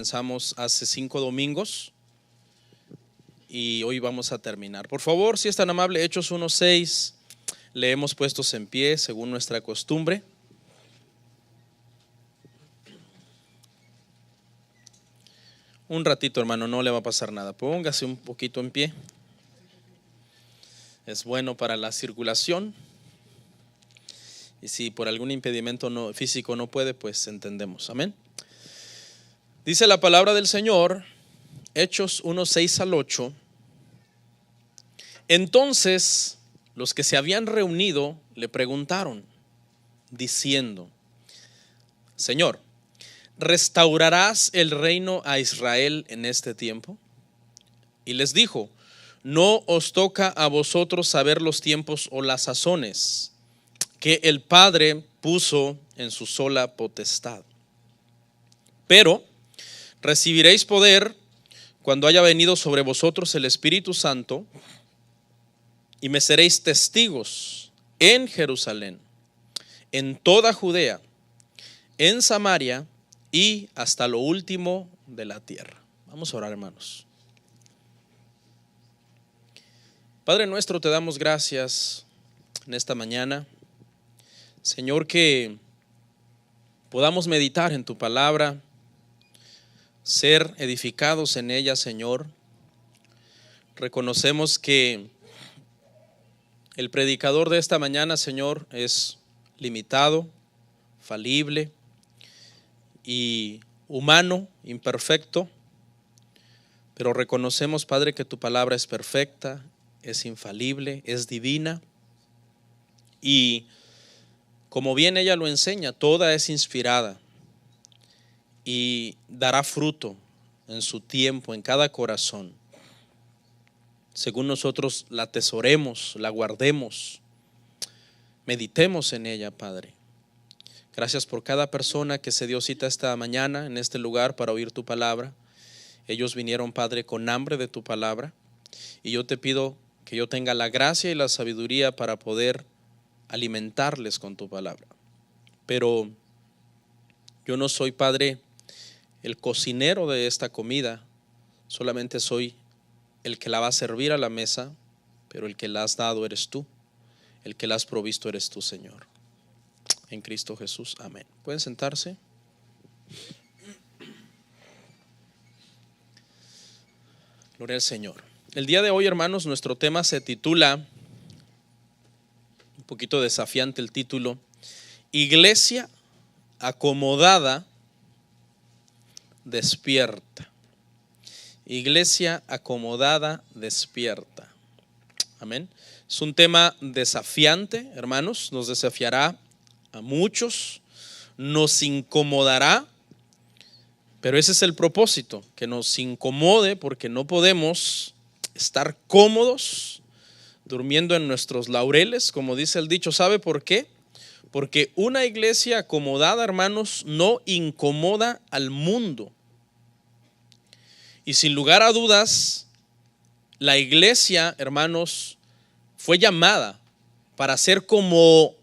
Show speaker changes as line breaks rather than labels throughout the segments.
comenzamos hace 5 domingos y hoy vamos a terminar. Por favor, si es tan amable, Hechos 1:6, leemos puestos en pie según nuestra costumbre. Un ratito, hermano, no le va a pasar nada. Póngase un poquito en pie. Es bueno para la circulación. Y si por algún impedimento físico no puede, pues entendemos. Amén. Dice la palabra del Señor, Hechos 1:6 al 8. Entonces los que se habían reunido le preguntaron, diciendo: Señor, ¿restaurarás el reino a Israel en este tiempo? Y les dijo: no os toca a vosotros saber los tiempos o las sazones que el Padre puso en su sola potestad. Pero recibiréis poder cuando haya venido sobre vosotros el Espíritu Santo, y me seréis testigos en Jerusalén, en toda Judea, en Samaria y hasta lo último de la tierra. Vamos a orar, hermanos. Padre nuestro, te damos gracias en esta mañana, Señor, que podamos meditar en tu palabra, ser edificados en ella, Señor. Reconocemos que el predicador de esta mañana, Señor, es limitado, falible y humano, imperfecto, pero reconocemos, Padre, que tu palabra es perfecta, es infalible, es divina, y como bien ella lo enseña, toda es inspirada y dará fruto en su tiempo, en cada corazón, según nosotros la atesoremos, la guardemos, meditemos en ella, Padre. Gracias por cada persona que se dio cita esta mañana en este lugar para oír tu palabra. Ellos vinieron, Padre, con hambre de tu palabra, y yo te pido que yo tenga la gracia y la sabiduría para poder alimentarles con tu palabra. Pero yo no soy, Padre, el cocinero de esta comida, solamente soy el que la va a servir a la mesa, pero el que la has dado eres tú, el que la has provisto eres tú, Señor. En Cristo Jesús, amén. ¿Pueden sentarse? Gloria al Señor. El día de hoy, hermanos, nuestro tema se titula, un poquito desafiante el título, Iglesia acomodada, despierta. Iglesia acomodada, despierta. Amén. Es un tema desafiante, hermanos, nos desafiará a muchos, nos incomodará, pero ese es el propósito, que nos incomode, porque no podemos estar cómodos durmiendo en nuestros laureles, como dice el dicho. ¿Sabe por qué? Porque una iglesia acomodada, hermanos, no incomoda al mundo. Y sin lugar a dudas, la iglesia, hermanos, fue llamada para ser como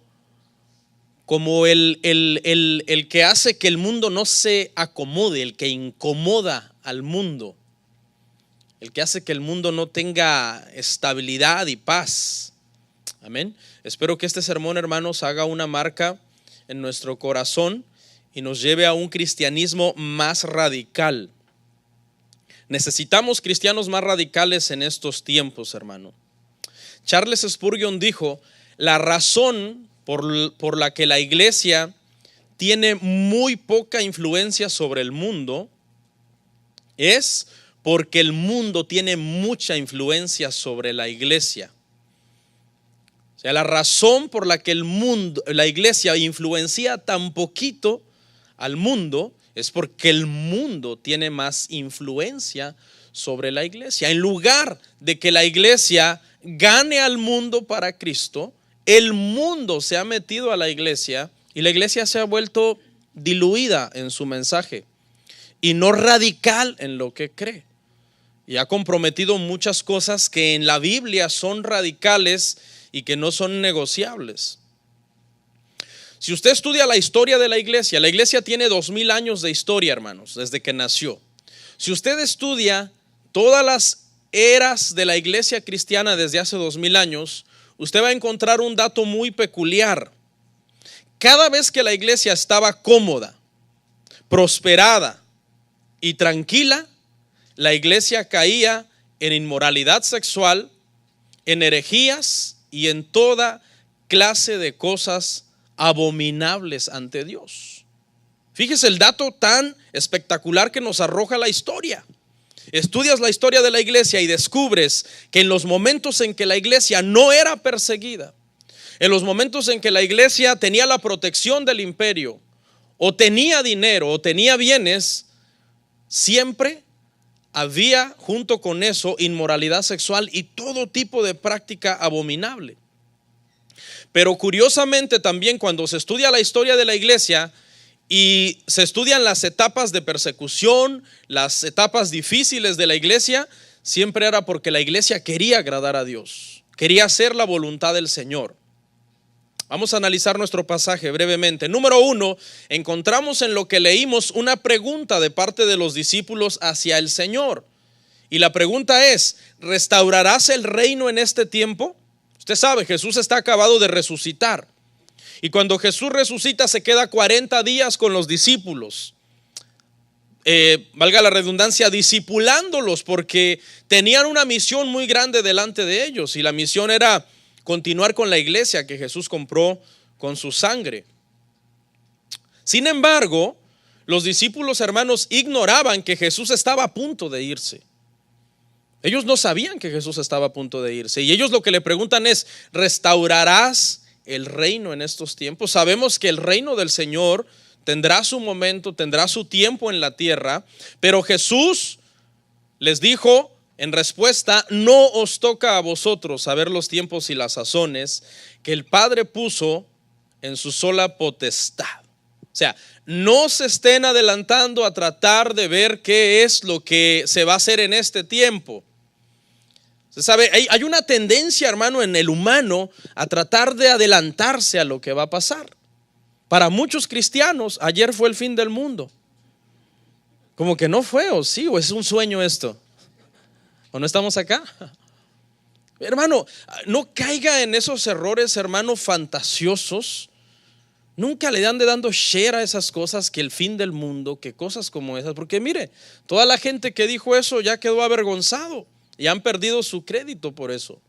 el que hace que el mundo no se acomode, el que incomoda al mundo, el que hace que el mundo no tenga estabilidad y paz. Amén. Espero que este sermón, hermanos, haga una marca en nuestro corazón y nos lleve a un cristianismo más radical. Necesitamos cristianos más radicales en estos tiempos, hermano. Charles Spurgeon dijo: la razón por la que la iglesia tiene muy poca influencia sobre el mundo es porque el mundo tiene mucha influencia sobre la iglesia. O sea, la razón por la que la iglesia influencia tan poquito al mundo es porque el mundo tiene más influencia sobre la iglesia. En lugar de que la iglesia gane al mundo para Cristo, el mundo se ha metido a la iglesia y la iglesia se ha vuelto diluida en su mensaje y no radical en lo que cree. Y ha comprometido muchas cosas que en la Biblia son radicales y que no son negociables. Si usted estudia la historia de la iglesia tiene 2000 años de historia, hermanos, desde que nació. Si usted estudia todas las eras de la iglesia cristiana desde hace 2000 años, usted va a encontrar un dato muy peculiar. Cada vez que la iglesia estaba cómoda, prosperada y tranquila, la iglesia caía en inmoralidad sexual, en herejías y en toda clase de cosas abominables ante Dios. Fíjese el dato tan espectacular que nos arroja la historia. Estudias la historia de la iglesia y descubres que en los momentos en que la iglesia no era perseguida, en los momentos en que la iglesia tenía la protección del imperio, o tenía dinero, o tenía bienes, siempre había junto con eso inmoralidad sexual y todo tipo de práctica abominable. Pero curiosamente también cuando se estudia la historia de la iglesia y se estudian las etapas de persecución, las etapas difíciles de la iglesia, siempre era porque la iglesia quería agradar a Dios, quería hacer la voluntad del Señor. Vamos a analizar nuestro pasaje brevemente. Número 1, encontramos en lo que leímos una pregunta de parte de los discípulos hacia el Señor. Y la pregunta es: ¿restaurarás el reino en este tiempo? Usted sabe, Jesús está acabado de resucitar. Y cuando Jesús resucita se queda 40 días con los discípulos. Valga la redundancia, discipulándolos, porque tenían una misión muy grande delante de ellos. Y la misión era continuar con la iglesia que Jesús compró con su sangre. Sin embargo, los discípulos, hermanos, ignoraban que Jesús estaba a punto de irse. Ellos no sabían que Jesús estaba a punto de irse. Y ellos lo que le preguntan es: ¿restaurarás el reino en estos tiempos? Sabemos que el reino del Señor tendrá su momento, tendrá su tiempo en la tierra. Pero Jesús les dijo en respuesta: no os toca a vosotros saber los tiempos y las sazones que el Padre puso en su sola potestad. O sea, no se estén adelantando a tratar de ver qué es lo que se va a hacer en este tiempo. Se sabe, hay una tendencia, hermano, en el humano a tratar de adelantarse a lo que va a pasar. Para muchos cristianos, ayer fue el fin del mundo. Como que no fue, o sí, o es un sueño esto. ¿O no estamos acá? Hermano, no caiga en esos errores, hermano, fantasiosos. Nunca le ande dando share a esas cosas, que el fin del mundo, que cosas como esas. Porque mire, toda la gente que dijo eso ya quedó avergonzado y han perdido su crédito por eso.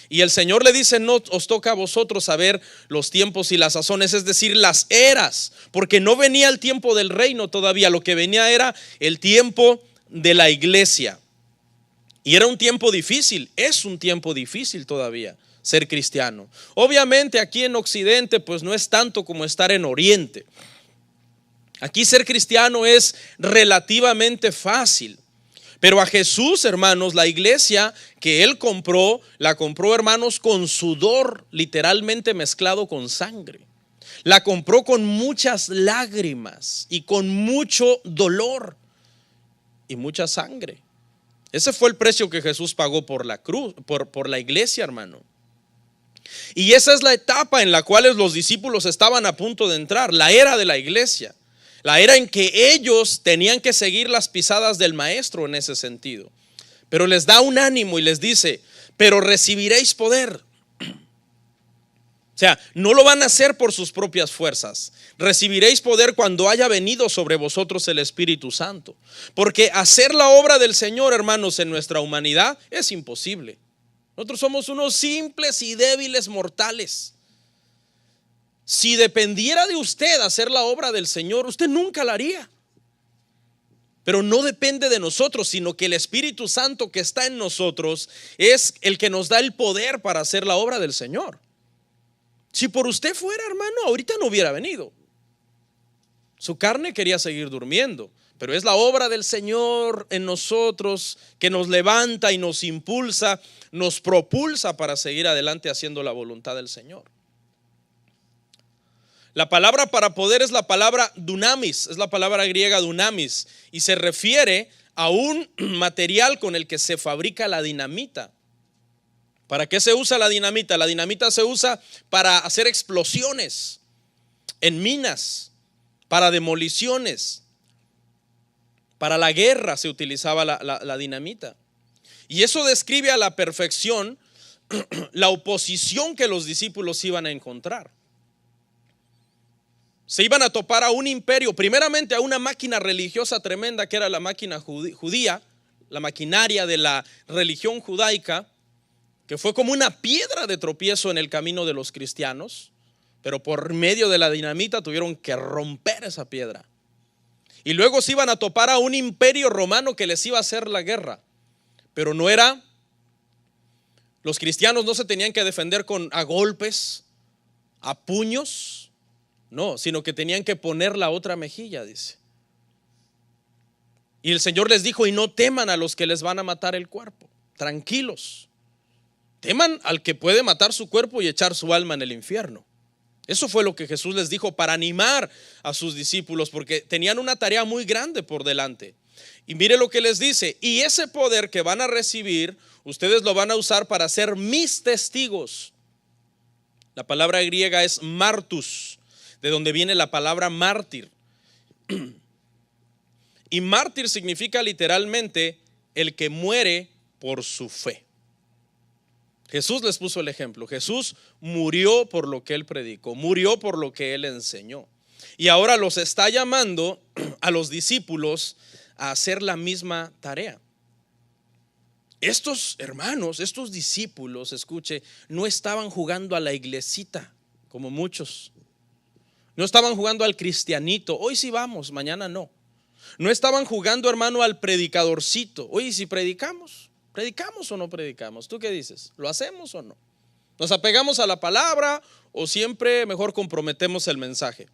Y el Señor le dice: no os toca a vosotros saber los tiempos y las sazones, es decir, las eras, porque no venía el tiempo del reino todavía. Lo que venía era el tiempo de la iglesia. Y era un tiempo difícil, es un tiempo difícil todavía ser cristiano. Obviamente aquí en Occidente pues no es tanto como estar en Oriente. Aquí ser cristiano es relativamente fácil. Pero a Jesús, hermanos, la iglesia que Él compró, la compró, hermanos, con sudor, literalmente mezclado con sangre. La compró con muchas lágrimas y con mucho dolor y mucha sangre. Ese fue el precio que Jesús pagó por la cruz, por la iglesia, hermano. Y esa es la etapa en la cual los discípulos estaban a punto de entrar, la era de la iglesia, la era en que ellos tenían que seguir las pisadas del maestro en ese sentido. Pero les da un ánimo y les dice: pero recibiréis poder. O sea, no lo van a hacer por sus propias fuerzas. Recibiréis poder cuando haya venido sobre vosotros el Espíritu Santo. Porque hacer la obra del Señor, hermanos, en nuestra humanidad es imposible. Nosotros somos unos simples y débiles mortales. Si dependiera de usted hacer la obra del Señor, usted nunca la haría. Pero no depende de nosotros, sino que el Espíritu Santo que está en nosotros es el que nos da el poder para hacer la obra del Señor. Si por usted fuera, hermano, ahorita no hubiera venido. Su carne quería seguir durmiendo, pero es la obra del Señor en nosotros que nos levanta y nos impulsa, nos propulsa para seguir adelante haciendo la voluntad del Señor. La palabra para poder es la palabra dunamis, es la palabra griega dunamis, y se refiere a un material con el que se fabrica la dinamita. ¿Para qué se usa la dinamita? La dinamita se usa para hacer explosiones en minas, para demoliciones, Para la guerra se utilizaba la dinamita. Y eso describe a la perfección la oposición que los discípulos iban a encontrar. Se iban a topar a un imperio, primeramente a una máquina religiosa tremenda que era la máquina judía, la maquinaria de la religión judaica, que fue como una piedra de tropiezo en el camino de los cristianos, pero por medio de la dinamita tuvieron que romper esa piedra. Y luego se iban a topar a un imperio romano que les iba a hacer la guerra, pero no era, los cristianos no se tenían que defender a golpes, a puños, no, sino que tenían que poner la otra mejilla, dice. Y el Señor les dijo: y no teman a los que les van a matar el cuerpo, tranquilos, teman al que puede matar su cuerpo y echar su alma en el infierno. Eso fue lo que Jesús les dijo para animar a sus discípulos, porque tenían una tarea muy grande por delante. Y mire lo que les dice: y ese poder que van a recibir, ustedes lo van a usar para ser mis testigos. La palabra griega es martus, de donde viene la palabra mártir. Y mártir significa literalmente el que muere por su fe. Jesús les puso el ejemplo. Jesús murió por lo que él predicó, murió por lo que él enseñó. Y ahora los está llamando a los discípulos a hacer la misma tarea. Estos hermanos, estos discípulos, escuche, no estaban jugando a la iglesita como muchos. No estaban jugando al cristianito. Hoy sí vamos, mañana no. No estaban jugando, hermano, al predicadorcito. Oye, si predicamos o no predicamos, ¿tú qué dices? ¿Lo hacemos o no? ¿Nos apegamos a la palabra o siempre mejor comprometemos el mensaje?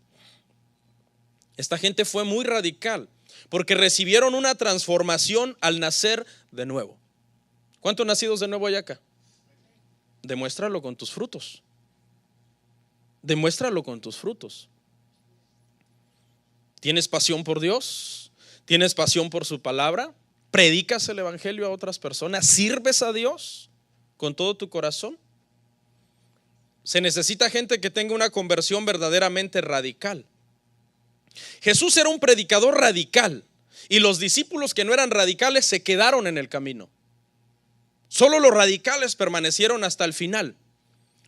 Esta gente fue muy radical porque recibieron una transformación al nacer de nuevo. ¿Cuántos nacidos de nuevo hay acá? Demuéstralo con tus frutos. Demuéstralo con tus frutos. ¿Tienes pasión por Dios? ¿Tienes pasión por su palabra? ¿Predicas el evangelio a otras personas? ¿Sirves a Dios con todo tu corazón? Se necesita gente que tenga una conversión verdaderamente radical. Jesús era un predicador radical y los discípulos que no eran radicales se quedaron en el camino. Solo los radicales permanecieron hasta el final.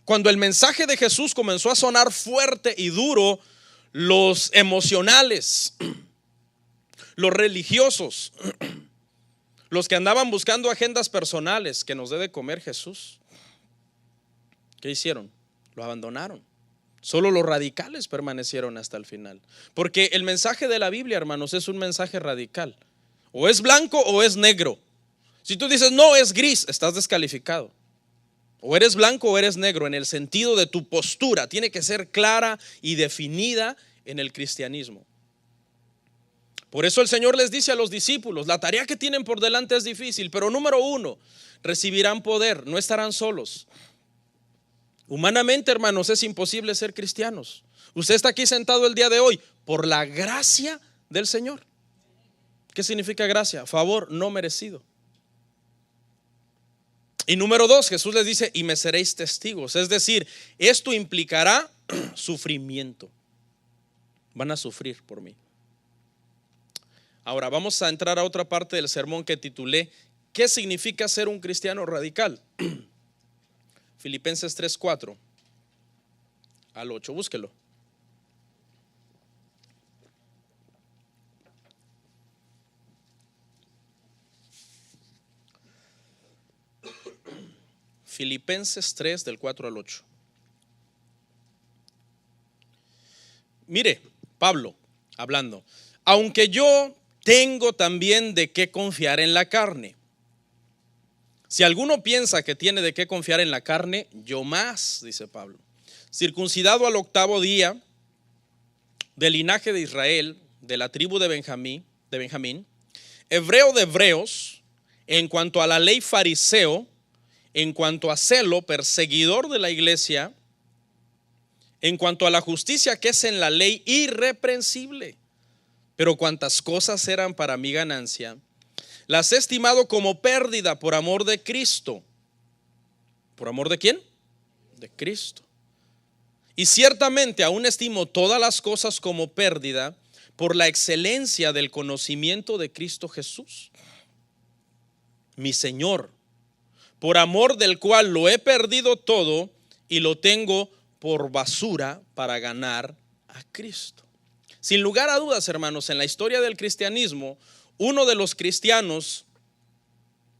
Cuando el mensaje de Jesús comenzó a sonar fuerte y duro, los emocionales, los religiosos, los que andaban buscando agendas personales, que nos dé de comer Jesús, ¿qué hicieron? Lo abandonaron. Solo los radicales permanecieron hasta el final. Porque el mensaje de la Biblia, hermanos, es un mensaje radical. O es blanco o es negro. Si tú dices no, es gris, estás descalificado. O eres blanco o eres negro en el sentido de tu postura. Tiene que ser clara y definida en el cristianismo. Por eso el Señor les dice a los discípulos: la tarea que tienen por delante es difícil, pero número uno, recibirán poder, no estarán solos. Humanamente, hermanos, es imposible ser cristianos. Usted está aquí sentado el día de hoy por la gracia del Señor. ¿Qué significa gracia? Favor no merecido. Y número dos, Jesús les dice: y me seréis testigos. Es decir, esto implicará sufrimiento. Van a sufrir por mí. Ahora vamos a entrar a otra parte del sermón que titulé: ¿qué significa ser un cristiano radical? Filipenses 3:4 al 8, búsquelo. Filipenses 3 del 4 al 8. Mire, Pablo hablando: aunque yo tengo también de qué confiar en la carne. Si alguno piensa que tiene de qué confiar en la carne, yo más, dice Pablo. Circuncidado al 8º día, del linaje de Israel, de la tribu de Benjamín, hebreo de hebreos, en cuanto a la ley fariseo, en cuanto a celo, perseguidor de la iglesia, en cuanto a la justicia que es en la ley, irreprensible. Pero cuantas cosas eran para mi ganancia, las he estimado como pérdida por amor de Cristo. ¿Por amor de quién? De Cristo. Y ciertamente aún estimo todas las cosas como pérdida por la excelencia del conocimiento de Cristo Jesús, mi Señor, por amor del cual lo he perdido todo y lo tengo por basura para ganar a Cristo. Sin lugar a dudas, hermanos, en la historia del cristianismo, uno de los cristianos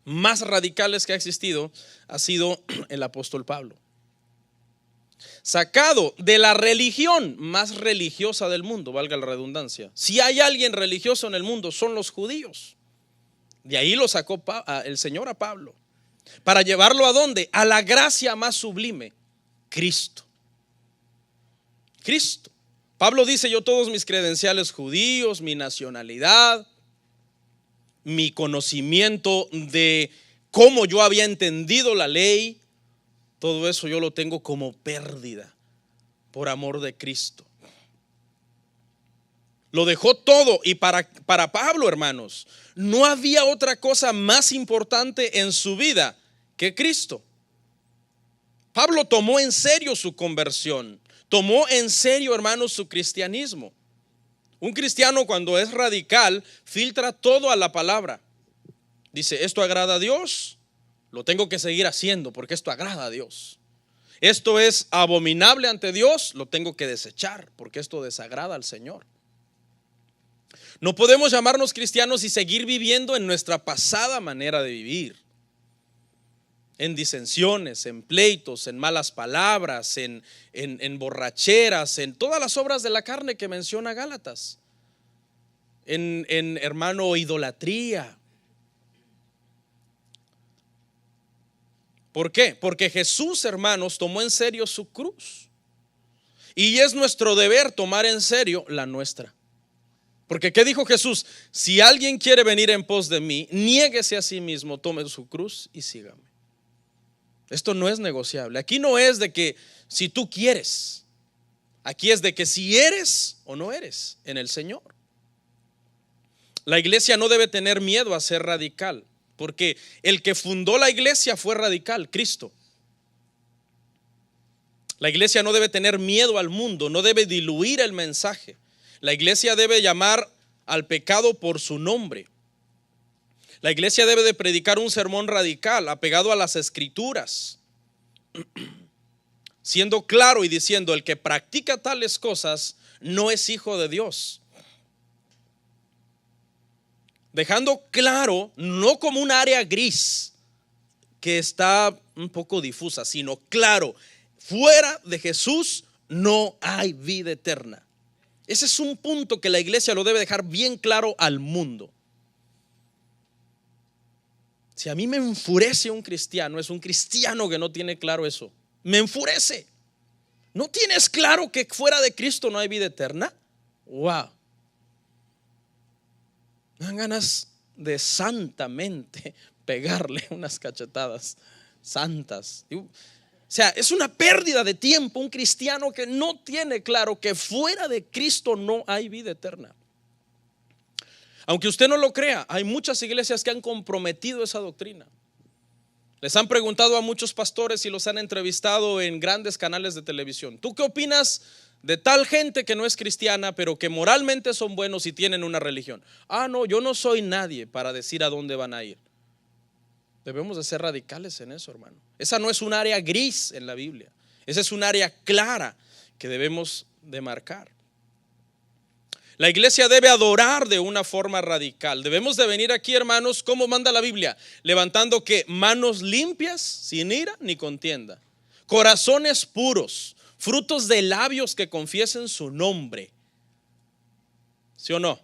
más radicales que ha existido ha sido el apóstol Pablo. Sacado de la religión más religiosa del mundo, valga la redundancia. Si hay alguien religioso en el mundo, son los judíos. De ahí lo sacó el Señor a Pablo. ¿Para llevarlo a dónde? A la gracia más sublime, Cristo. Cristo. Pablo dice: yo todos mis credenciales judíos, mi nacionalidad, mi conocimiento de cómo yo había entendido la ley, todo eso yo lo tengo como pérdida por amor de Cristo. Lo dejó todo. Y para Pablo, hermanos, no había otra cosa más importante en su vida que Cristo. Pablo tomó en serio su conversión, tomó en serio, hermanos, su cristianismo. Un cristiano, cuando es radical, filtra todo a la palabra. Dice: esto agrada a Dios, lo tengo que seguir haciendo porque esto agrada a Dios. Esto es abominable ante Dios, lo tengo que desechar porque esto desagrada al Señor. No podemos llamarnos cristianos y seguir viviendo en nuestra pasada manera de vivir, en disensiones, en pleitos, en malas palabras, en borracheras, en todas las obras de la carne que menciona Gálatas, en hermano, idolatría. ¿Por qué? Porque Jesús, hermanos, tomó en serio su cruz, y es nuestro deber tomar en serio la nuestra. Porque ¿qué dijo Jesús? Si alguien quiere venir en pos de mí, niéguese a sí mismo, tome su cruz y sígame. Esto no es negociable. Aquí no es de que si tú quieres, aquí es de que si eres o no eres en el Señor. La iglesia no debe tener miedo a ser radical, porque el que fundó la iglesia fue radical, Cristo. La iglesia no debe tener miedo al mundo, no debe diluir el mensaje. La iglesia debe llamar al pecado por su nombre. La iglesia debe de predicar un sermón radical, apegado a las escrituras, siendo claro y diciendo: el que practica tales cosas no es hijo de Dios. Dejando claro, no como un área gris que está un poco difusa, sino claro: fuera de Jesús no hay vida eterna. Ese es un punto que la iglesia lo debe dejar bien claro al mundo. Si a mí me enfurece un cristiano, es un cristiano que no tiene claro eso. Me enfurece. ¿No tienes claro que fuera de Cristo no hay vida eterna? Wow. Me dan ganas de santamente pegarle unas cachetadas santas. O sea, es una pérdida de tiempo un cristiano que no tiene claro que fuera de Cristo no hay vida eterna. Aunque usted no lo crea, hay muchas iglesias que han comprometido esa doctrina. Les han preguntado a muchos pastores y los han entrevistado en grandes canales de televisión: ¿tú qué opinas de tal gente que no es cristiana, pero que moralmente son buenos y tienen una religión? Ah, no, yo no soy nadie para decir a dónde van a ir. Debemos de ser radicales en eso, hermano. Esa no es un área gris en la Biblia. Esa es un área clara que debemos de marcar. La iglesia debe adorar de una forma radical. Debemos de venir aquí, hermanos, como manda la Biblia, levantando ¿qué? Manos limpias, sin ira ni contienda, corazones puros, frutos de labios que confiesen su nombre. ¿Sí o no?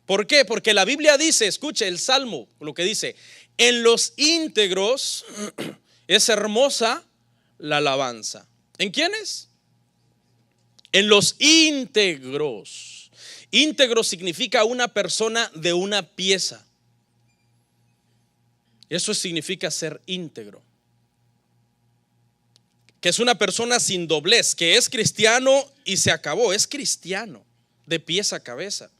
¿Por qué? Porque la Biblia dice, escuche el Salmo, lo que dice: en los íntegros es hermosa la alabanza. ¿En quiénes? En los íntegros. Íntegro significa una persona de una pieza. Eso significa ser íntegro. Que es una persona sin doblez, que es cristiano y se acabó. Es cristiano de pies a cabeza.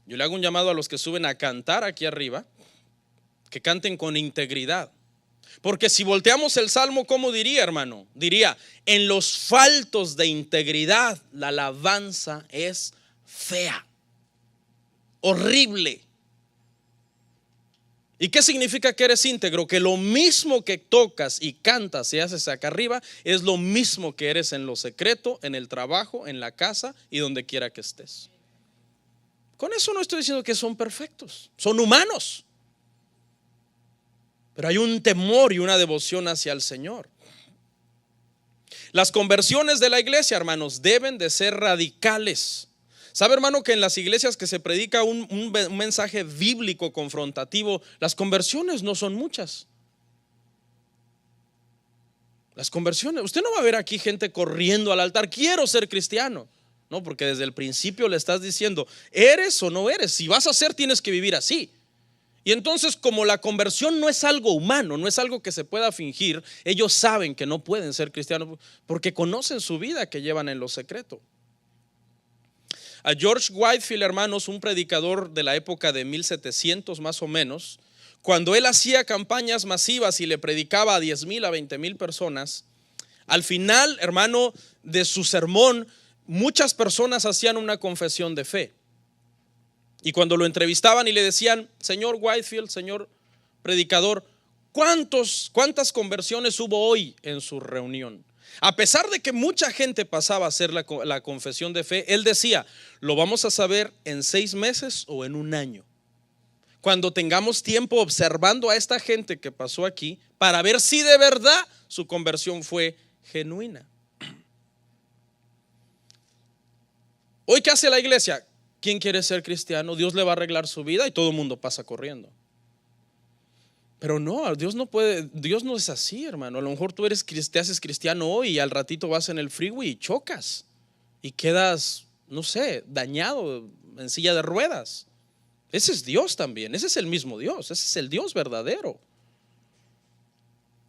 Yo le hago un llamado a los que suben a cantar aquí arriba, que canten con integridad. Porque si volteamos el salmo, ¿cómo diría, hermano? Diría: en los faltos de integridad la alabanza es fea, horrible. ¿Y qué significa que eres íntegro? Que lo mismo que tocas y cantas y haces acá arriba es lo mismo que eres en lo secreto, en el trabajo, en la casa y donde quiera que estés. Con eso no estoy diciendo que son perfectos, son humanos, pero hay un temor y una devoción hacia el Señor. Las conversiones de la iglesia, hermanos, deben de ser radicales. ¿Sabe, hermano, que en las iglesias que se predica un mensaje bíblico confrontativo, las conversiones no son muchas? Las conversiones, usted no va a ver aquí gente corriendo al altar: quiero ser cristiano. No, porque desde el principio le estás diciendo: eres o no eres. Si vas a ser, tienes que vivir así. Y entonces, como la conversión no es algo humano, no es algo que se pueda fingir, ellos saben que no pueden ser cristianos porque conocen su vida que llevan en lo secreto. A George Whitefield, hermanos, un predicador de la época de 1700 más o menos, cuando él hacía campañas masivas y le predicaba a 10,000 a 20,000 personas, al final, hermano, de su sermón, muchas personas hacían una confesión de fe. Y cuando lo entrevistaban y le decían: señor Whitefield, señor predicador, ¿cuántas conversiones hubo hoy en su reunión? A pesar de que mucha gente pasaba a hacer la confesión de fe, él decía: lo vamos a saber en 6 meses o en un año, cuando tengamos tiempo observando a esta gente que pasó aquí, para ver si de verdad su conversión fue genuina. Hoy, ¿qué hace la iglesia? ¿Quién quiere ser cristiano? Dios le va a arreglar su vida y todo el mundo pasa corriendo. Pero no, Dios no puede, Dios no es así, hermano. A lo mejor tú te haces cristiano hoy y al ratito vas en el freeway y chocas y quedas, no sé, dañado en silla de ruedas. Ese es Dios también, ese es el mismo Dios, ese es el Dios verdadero.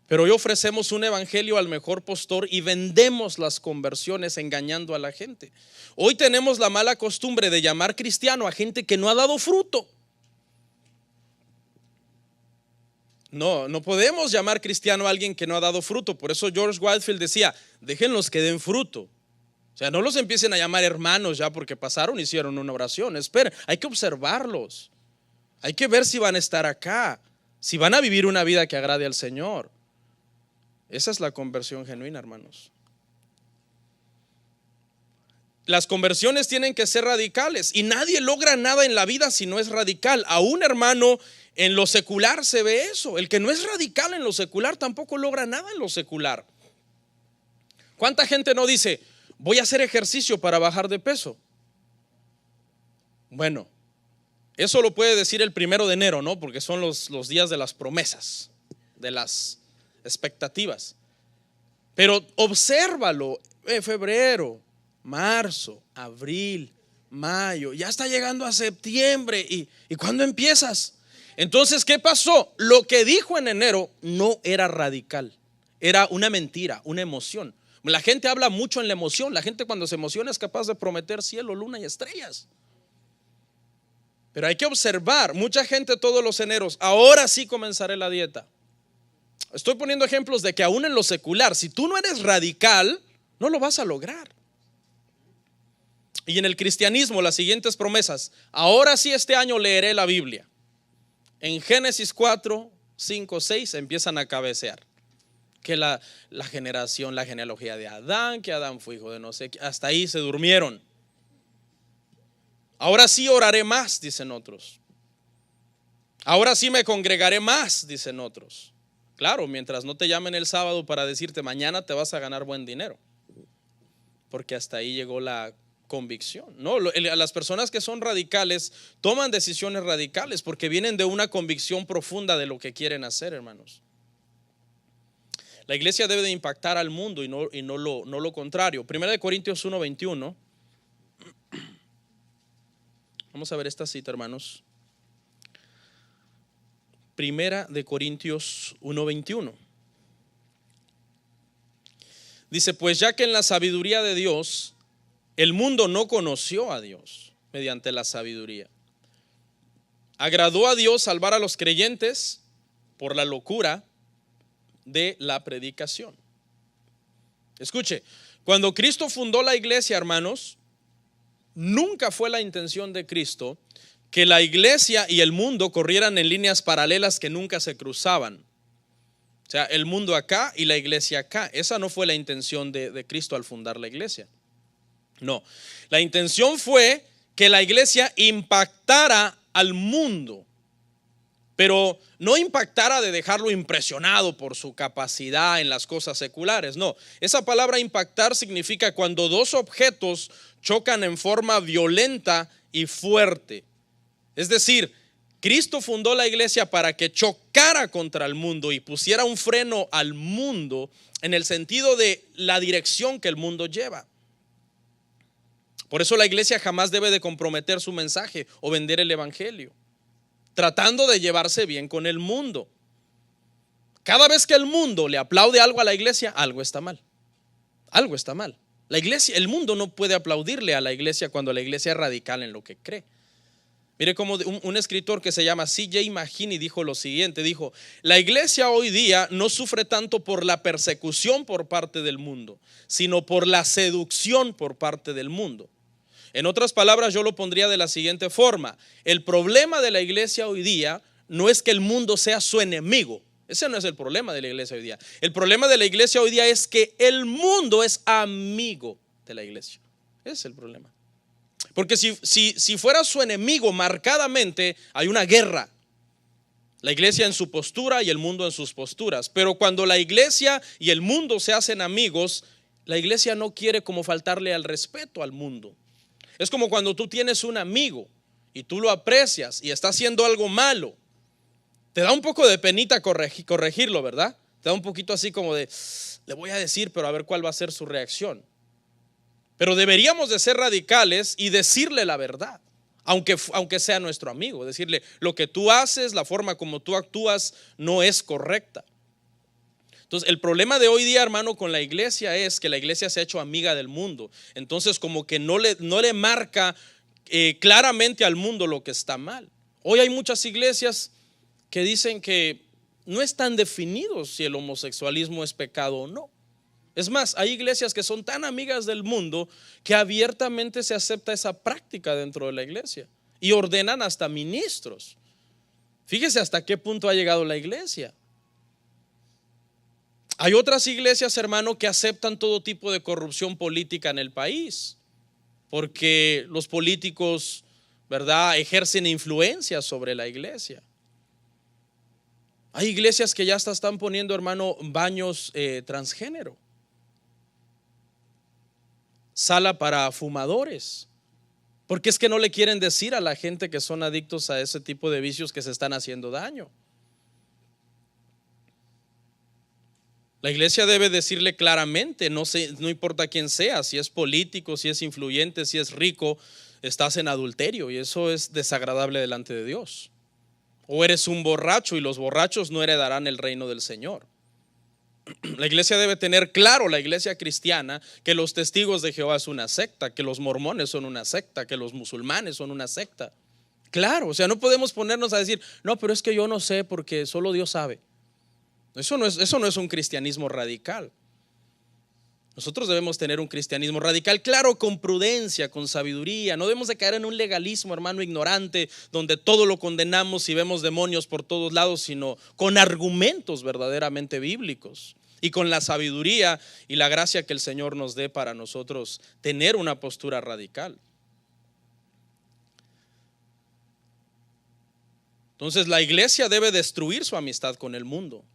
Pero hoy ofrecemos un evangelio al mejor postor y vendemos las conversiones engañando a la gente. Hoy tenemos la mala costumbre de llamar cristiano a gente que no ha dado fruto. No podemos llamar cristiano a alguien que no ha dado fruto. Por eso George Whitefield decía: déjenlos que den fruto. O sea, no los empiecen a llamar hermanos ya porque pasaron y hicieron una oración. Esperen, hay que observarlos. Hay que ver si van a estar acá, si van a vivir una vida que agrade al Señor. Esa es la conversión genuina, hermanos. Las conversiones tienen que ser radicales y nadie logra nada en la vida si no es radical. Aún, hermano, en lo secular se ve eso. El que no es radical en lo secular tampoco logra nada en lo secular. ¿Cuánta gente no dice: voy a hacer ejercicio para bajar de peso? Bueno, eso lo puede decir el 1 de enero, ¿no? Porque son los días de las promesas, de las expectativas. Pero obsérvalo en febrero, marzo, abril, mayo, ya está llegando a septiembre. ¿Y cuándo empiezas? Entonces, ¿qué pasó? Lo que dijo en enero no era radical, era una mentira, una emoción. La gente habla mucho en la emoción. La gente, cuando se emociona, es capaz de prometer cielo, luna y estrellas. Pero hay que observar, mucha gente todos los eneros: ahora sí comenzaré la dieta. Estoy poniendo ejemplos de que aún en lo secular, si tú no eres radical, no lo vas a lograr. Y en el cristianismo, las siguientes promesas: ahora sí este año leeré la Biblia. En Génesis 4, 5, 6 empiezan a cabecear que la generación, la genealogía de Adán, que Adán fue hijo de no sé qué. Hasta ahí se durmieron. Ahora sí oraré más, dicen otros. Ahora sí me congregaré más, dicen otros. Claro, mientras no te llamen el sábado para decirte: mañana te vas a ganar buen dinero, porque hasta ahí llegó la convicción. No, las personas que son radicales toman decisiones radicales porque vienen de una convicción profunda de lo que quieren hacer, hermanos. La iglesia debe de impactar al mundo y no lo contrario. 1 Corintios 1:21. Vamos a ver esta cita, hermanos. 1 Corintios 1:21. Dice: pues ya que en la sabiduría de Dios el mundo no conoció a Dios mediante la sabiduría, agradó a Dios salvar a los creyentes por la locura de la predicación. Escuche, cuando Cristo fundó la iglesia, hermanos, nunca fue la intención de Cristo que la iglesia y el mundo corrieran en líneas paralelas que nunca se cruzaban. O sea, el mundo acá y la iglesia acá. Esa no fue la intención de Cristo al fundar la iglesia. No, la intención fue que la iglesia impactara al mundo, pero no impactara de dejarlo impresionado por su capacidad en las cosas seculares. No, esa palabra impactar significa cuando dos objetos chocan en forma violenta y fuerte. Es decir, Cristo fundó la iglesia para que chocara contra el mundo y pusiera un freno al mundo en el sentido de la dirección que el mundo lleva. Por eso la iglesia jamás debe de comprometer su mensaje o vender el evangelio, tratando de llevarse bien con el mundo. Cada vez que el mundo le aplaude algo a la iglesia, algo está mal. Algo está mal. La iglesia, el mundo no puede aplaudirle a la iglesia cuando la iglesia es radical en lo que cree. Mire cómo un escritor que se llama C.J. Mahaney dijo lo siguiente, dijo: la iglesia hoy día no sufre tanto por la persecución por parte del mundo, sino por la seducción por parte del mundo. En otras palabras, yo lo pondría de la siguiente forma: el problema de la iglesia hoy día no es que el mundo sea su enemigo. Ese no es el problema de la iglesia hoy día. El problema de la iglesia hoy día es que el mundo es amigo de la iglesia. Ese es el problema. Porque si fuera su enemigo marcadamente, hay una guerra. La iglesia en su postura y el mundo en sus posturas. Pero cuando la iglesia y el mundo se hacen amigos, la iglesia no quiere como faltarle al respeto al mundo. Es como cuando tú tienes un amigo y tú lo aprecias y está haciendo algo malo. Te da un poco de penita corregirlo, ¿verdad? Te da un poquito así como de, le voy a decir, pero a ver cuál va a ser su reacción. Pero deberíamos de ser radicales y decirle la verdad, aunque sea nuestro amigo. Decirle: lo que tú haces, la forma como tú actúas no es correcta. Entonces el problema de hoy día, hermano, con la iglesia es que la iglesia se ha hecho amiga del mundo. Entonces como que no le marca claramente al mundo lo que está mal. Hoy hay muchas iglesias que dicen que no están definidos si el homosexualismo es pecado o no. Es más, hay iglesias que son tan amigas del mundo que abiertamente se acepta esa práctica dentro de la iglesia y ordenan hasta ministros. Fíjese hasta qué punto ha llegado la iglesia. Hay otras iglesias, hermano, que aceptan todo tipo de corrupción política en el país, porque los políticos, ¿verdad?, ejercen influencia sobre la iglesia. Hay iglesias que ya hasta están poniendo, hermano, baños transgénero, sala para fumadores, porque es que no le quieren decir a la gente que son adictos a ese tipo de vicios que se están haciendo daño. La iglesia debe decirle claramente, no importa quién sea, si es político, si es influyente, si es rico, estás en adulterio y eso es desagradable delante de Dios. O eres un borracho y los borrachos no heredarán el reino del Señor. La iglesia debe tener claro, la iglesia cristiana, que los testigos de Jehová es una secta, que los mormones son una secta, que los musulmanes son una secta. Claro, o sea, no podemos ponernos a decir, no, pero es que yo no sé porque solo Dios sabe. Eso no es un cristianismo radical. Nosotros debemos tener un cristianismo radical, claro, con prudencia, con sabiduría. No debemos de caer en un legalismo, hermano, ignorante, donde todo lo condenamos y vemos demonios por todos lados, sino con argumentos verdaderamente bíblicos y con la sabiduría y la gracia que el Señor nos dé para nosotros tener una postura radical. Entonces la iglesia debe destruir su amistad con el mundo.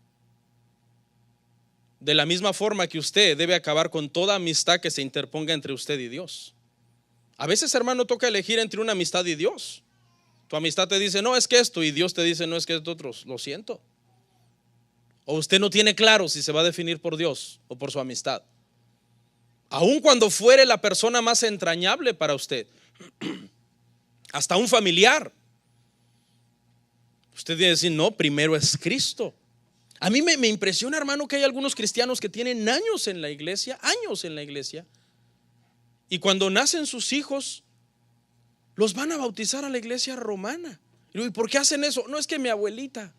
De la misma forma que usted debe acabar con toda amistad que se interponga entre usted y Dios. A veces, hermano, toca elegir entre una amistad y Dios. Tu amistad te dice, no, es que esto, y Dios te dice, no, es que esto otro. Lo siento. O usted no tiene claro si se va a definir por Dios o por su amistad. Aun cuando fuere la persona más entrañable para usted, hasta un familiar, usted debe decir, no, primero es Cristo. A mí me impresiona, hermano, que hay algunos cristianos que tienen años en la iglesia, y cuando nacen sus hijos, los van a bautizar a la iglesia romana. ¿Y por qué hacen eso? No, es que mi abuelita.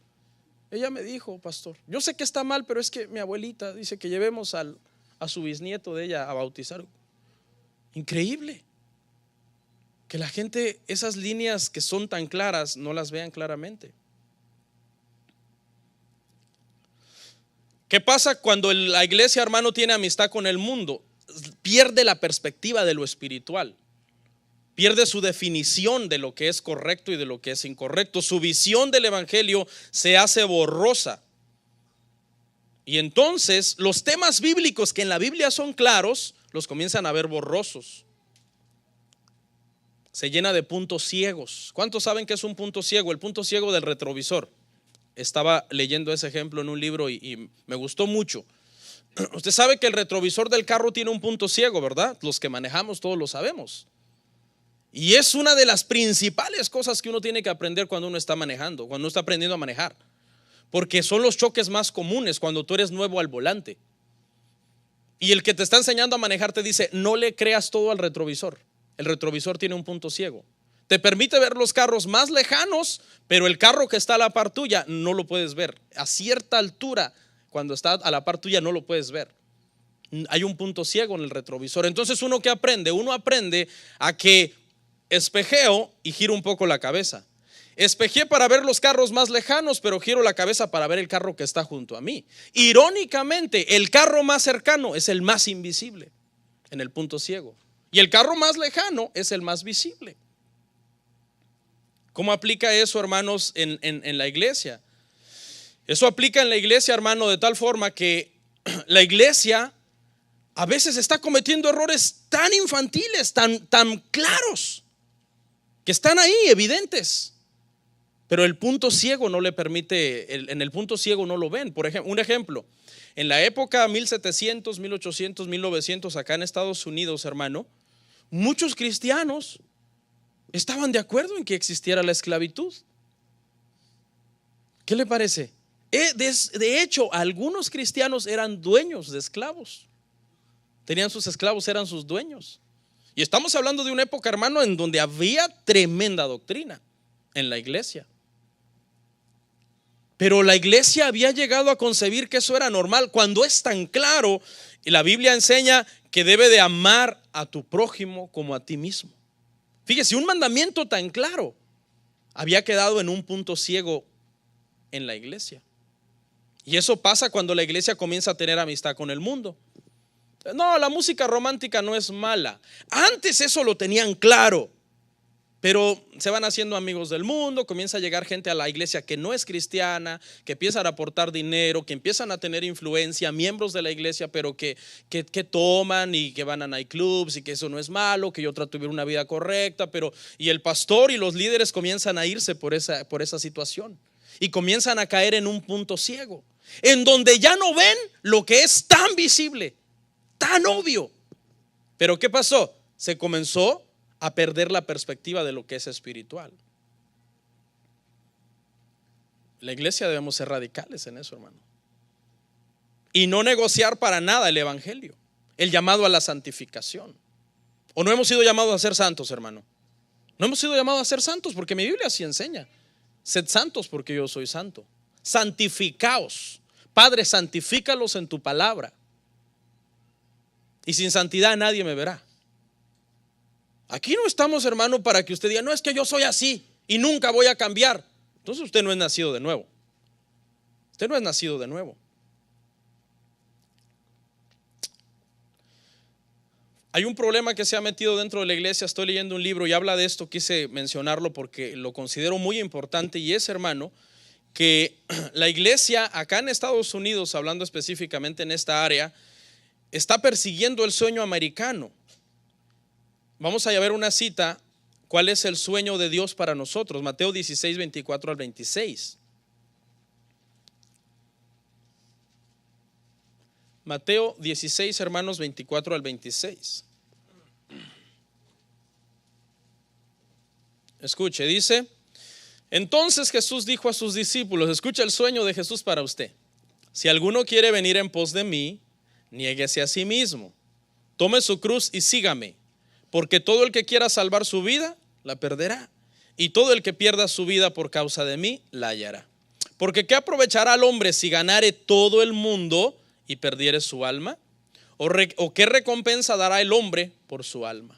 Ella me dijo, pastor, yo sé que está mal, pero es que mi abuelita dice que llevemos a su bisnieto de ella a bautizar. Increíble que la gente, esas líneas que son tan claras, no las vean claramente. ¿Qué pasa cuando la iglesia, hermano, tiene amistad con el mundo? Pierde la perspectiva de lo espiritual, pierde su definición de lo que es correcto y de lo que es incorrecto. Su visión del evangelio se hace borrosa. Y entonces los temas bíblicos que en la Biblia son claros, los comienzan a ver borrosos. Se llena de puntos ciegos. ¿Cuántos saben qué es un punto ciego? El punto ciego del retrovisor. Estaba leyendo ese ejemplo en un libro y me gustó mucho. Usted sabe que el retrovisor del carro tiene un punto ciego, ¿verdad? Los que manejamos todos lo sabemos. Y es una de las principales cosas que uno tiene que aprender cuando uno está manejando, cuando uno está aprendiendo a manejar. Porque son los choques más comunes cuando tú eres nuevo al volante. Y el que te está enseñando a manejar te dice, no le creas todo al retrovisor. El retrovisor tiene un punto ciego. Te permite ver los carros más lejanos, pero el carro que está a la par tuya no lo puedes ver. A cierta altura, cuando está a la par tuya, no lo puedes ver. Hay un punto ciego en el retrovisor. Entonces, ¿uno qué aprende? Uno aprende a que espejeo y giro un poco la cabeza. Espejé para ver los carros más lejanos, pero giro la cabeza para ver el carro que está junto a mí. Irónicamente, el carro más cercano es el más invisible en el punto ciego, y el carro más lejano es el más visible. ¿Cómo aplica eso, hermanos, en la iglesia? Eso aplica en la iglesia, hermano, de tal forma que la iglesia a veces está cometiendo errores tan infantiles, tan claros, que están ahí, evidentes. Pero el punto ciego no le permite, en el punto ciego no lo ven. Por ejemplo, un ejemplo, en la época 1700, 1800, 1900, acá en Estados Unidos, hermano, muchos cristianos estaban de acuerdo en que existiera la esclavitud. ¿Qué le parece? De hecho, algunos cristianos eran dueños de esclavos. Tenían sus esclavos, eran sus dueños. Y estamos hablando de una época, hermano, en donde había tremenda doctrina en la iglesia. Pero la iglesia había llegado a concebir que eso era normal, cuando es tan claro. Y la Biblia enseña que debe de amar a tu prójimo como a ti mismo. Fíjese, un mandamiento tan claro había quedado en un punto ciego en la iglesia. Y eso pasa cuando la iglesia comienza a tener amistad con el mundo. No, la música romántica no es mala. Antes eso lo tenían claro, pero se van haciendo amigos del mundo, comienza a llegar gente a la iglesia que no es cristiana, que empiezan a aportar dinero, que empiezan a tener influencia, miembros de la iglesia, pero que toman y que van a nightclubs y que eso no es malo, que yo trato de vivir una vida correcta, y el pastor y los líderes comienzan a irse por esa situación y comienzan a caer en un punto ciego, en donde ya no ven lo que es tan visible, tan obvio. Pero ¿qué pasó? Se comenzó a perder la perspectiva de lo que es espiritual. La iglesia debemos ser radicales en eso, hermano, y no negociar para nada el evangelio, el llamado a la santificación. ¿O no hemos sido llamados a ser santos, hermano? No hemos sido llamados a ser santos, porque mi Biblia así enseña: sed santos porque yo soy santo. Santificaos, Padre, santifícalos en tu palabra, y sin santidad nadie me verá. Aquí no estamos, hermano, para que usted diga, no, es que yo soy así y nunca voy a cambiar. Entonces usted no es nacido de nuevo. Usted no es nacido de nuevo. Hay un problema que se ha metido dentro de la iglesia. Estoy leyendo un libro y habla de esto. Quise mencionarlo porque lo considero muy importante, y es, hermano, que la iglesia acá en Estados Unidos, hablando específicamente en esta área, está persiguiendo el sueño americano. Vamos a ver una cita. ¿Cuál es el sueño de Dios para nosotros? Mateo 16, 24 al 26. Mateo 16, hermanos, 24 al 26. Escuche, dice: entonces Jesús dijo a sus discípulos, escucha el sueño de Jesús para usted: si alguno quiere venir en pos de mí, niéguese a sí mismo, tome su cruz y sígame. Porque todo el que quiera salvar su vida, la perderá, y todo el que pierda su vida por causa de mí, la hallará. Porque ¿qué aprovechará al hombre si ganare todo el mundo y perdiere su alma? ¿O qué recompensa dará el hombre por su alma?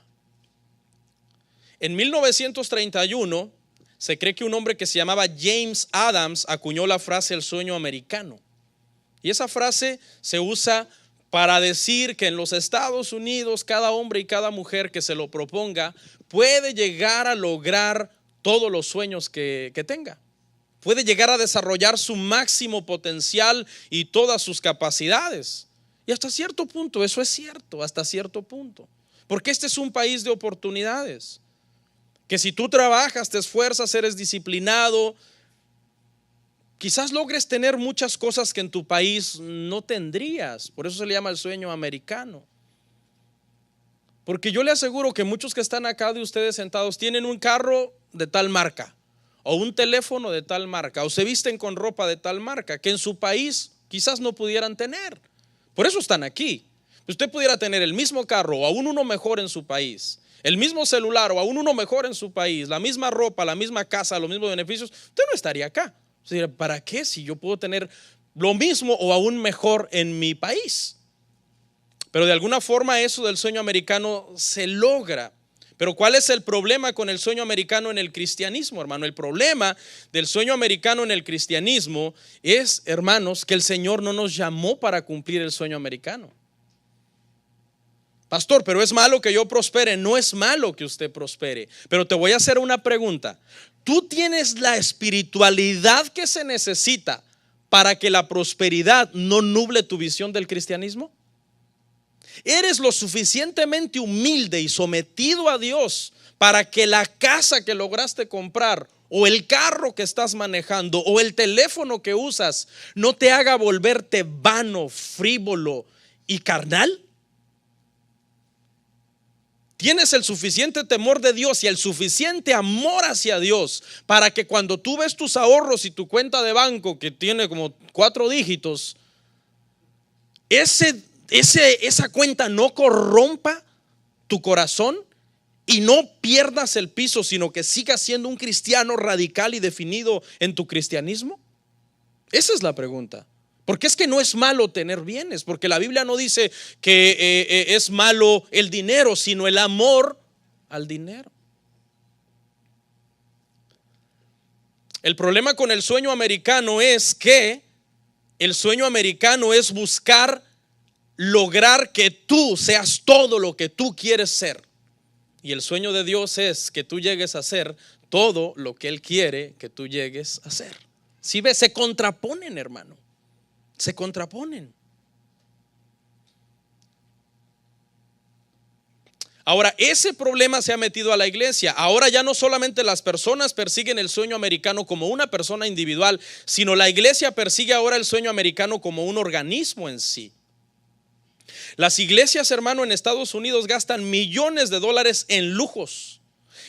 En 1931 se cree que un hombre que se llamaba James Adams acuñó la frase el sueño americano. Y esa frase se usa para decir que en los Estados Unidos cada hombre y cada mujer que se lo proponga puede llegar a lograr todos los sueños que tenga. Puede llegar a desarrollar su máximo potencial y todas sus capacidades. Y hasta cierto punto eso es cierto, hasta cierto punto. Porque este es un país de oportunidades. Que si tú trabajas, te esfuerzas, eres disciplinado, quizás logres tener muchas cosas que en tu país no tendrías. Por eso se le llama el sueño americano. Porque yo le aseguro que muchos que están acá de ustedes sentados tienen un carro de tal marca, o un teléfono de tal marca, o se visten con ropa de tal marca, que en su país quizás no pudieran tener. Por eso están aquí. Usted pudiera tener el mismo carro o aún uno mejor en su país, el mismo celular o aún uno mejor en su país, la misma ropa, la misma casa, los mismos beneficios, usted no estaría acá. Usted diría, ¿para qué si yo puedo tener lo mismo o aún mejor en mi país? Pero de alguna forma eso del sueño americano se logra. Pero ¿cuál es el problema con el sueño americano en el cristianismo, hermano? El problema del sueño americano en el cristianismo es, hermanos, que el Señor no nos llamó para cumplir el sueño americano. Pastor, pero es malo que yo prospere. No es malo que usted prospere, pero te voy a hacer una pregunta. ¿Tú tienes la espiritualidad que se necesita para que la prosperidad no nuble tu visión del cristianismo? ¿Eres lo suficientemente humilde y sometido a Dios para que la casa que lograste comprar, o el carro que estás manejando, o el teléfono que usas no te haga volverte vano, frívolo y carnal? ¿Tienes el suficiente temor de Dios y el suficiente amor hacia Dios para que cuando tú ves tus ahorros y tu cuenta de banco que tiene como 4 dígitos, esa cuenta no corrompa tu corazón y no pierdas el piso, sino que sigas siendo un cristiano radical y definido en tu cristianismo? Esa es la pregunta. Porque es que no es malo tener bienes, porque la Biblia no dice que es malo el dinero, sino el amor al dinero. El problema con el sueño americano es que el sueño americano es buscar lograr que tú seas todo lo que tú quieres ser. Y el sueño de Dios es que tú llegues a ser todo lo que Él quiere que tú llegues a ser. Si ves, se contraponen, hermano. Se contraponen. Ahora, ese problema se ha metido a la iglesia. Ahora ya no solamente las personas persiguen el sueño americano como una persona individual, sino la iglesia persigue ahora el sueño americano como un organismo en sí. Las iglesias, hermano, en Estados Unidos gastan millones de dólares en lujos,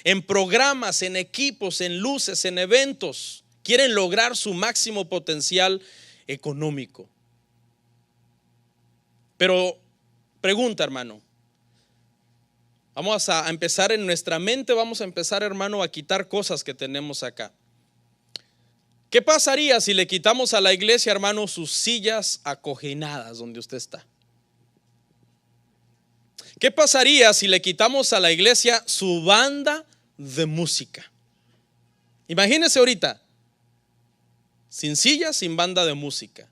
en programas, en equipos, en luces, en eventos. Quieren lograr su máximo potencial económico. Pero pregunta, hermano, vamos a empezar en nuestra mente, vamos a empezar, hermano, a quitar cosas que tenemos acá. ¿Qué pasaría si le quitamos a la iglesia, hermano, sus sillas acogenadas donde usted está? ¿Qué pasaría si le quitamos a la iglesia su banda de música? Imagínese ahorita, sin sillas, sin banda de música.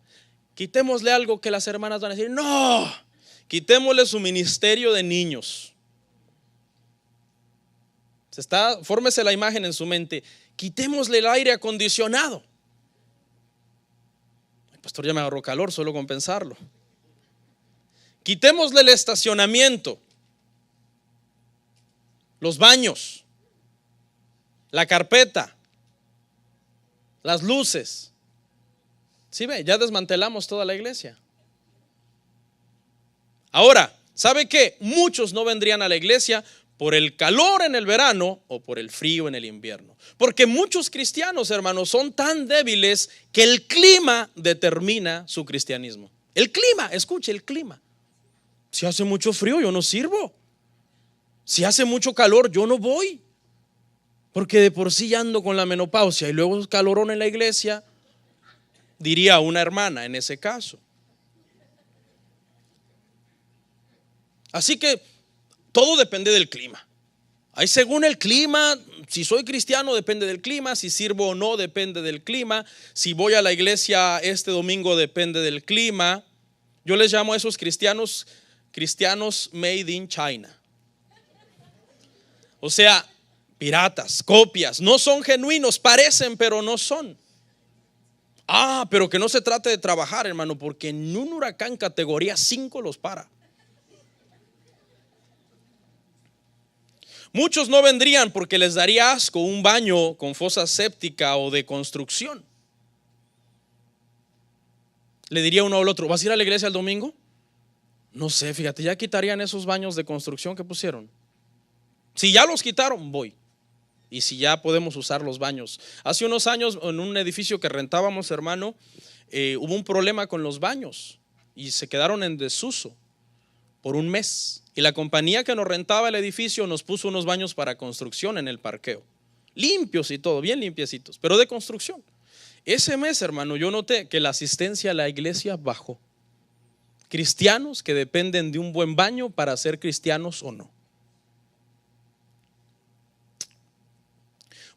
Quitémosle algo que las hermanas van a decir, no, quitémosle su ministerio de niños. Fórmese la imagen en su mente. Quitémosle el aire acondicionado. El pastor ya me agarró calor solo con pensarlo. Quitémosle el estacionamiento, los baños, la carpeta, las luces. ¿Sí ve? Ya desmantelamos toda la iglesia. Ahora, ¿sabe qué? Muchos no vendrían a la iglesia por el calor en el verano o por el frío en el invierno. Porque muchos cristianos, hermanos, son tan débiles que el clima determina su cristianismo. El clima, escuche, el clima. Si hace mucho frío, yo no sirvo. Si hace mucho calor, yo no voy. Porque de por sí ya ando con la menopausia y luego calorón en la iglesia. diría una hermana en ese caso. Así que todo depende del clima. Ahí según el clima, si soy cristiano depende del clima, si sirvo o no depende del clima, si voy a la iglesia este domingo depende del clima. Yo les llamo a esos cristianos made in China. O sea, piratas, copias, no son genuinos, parecen pero no son. Pero que no se trate de trabajar, hermano, porque en un huracán categoría 5 los para. Muchos no vendrían porque les daría asco un baño con fosa séptica o de construcción. Le diría uno al otro: ¿vas a ir a la iglesia el domingo? No sé, fíjate, ya quitarían esos baños de construcción que pusieron. Si ya los quitaron, voy. Y si ya podemos usar los baños. Hace unos años en un edificio que rentábamos, hermano, hubo un problema con los baños y se quedaron en desuso por un mes. Y la compañía que nos rentaba el edificio nos puso unos baños para construcción en el parqueo, limpios y todo, bien limpiecitos, pero de construcción. Ese mes, hermano, yo noté que la asistencia a la iglesia bajó. Cristianos que dependen de un buen baño para ser cristianos o no.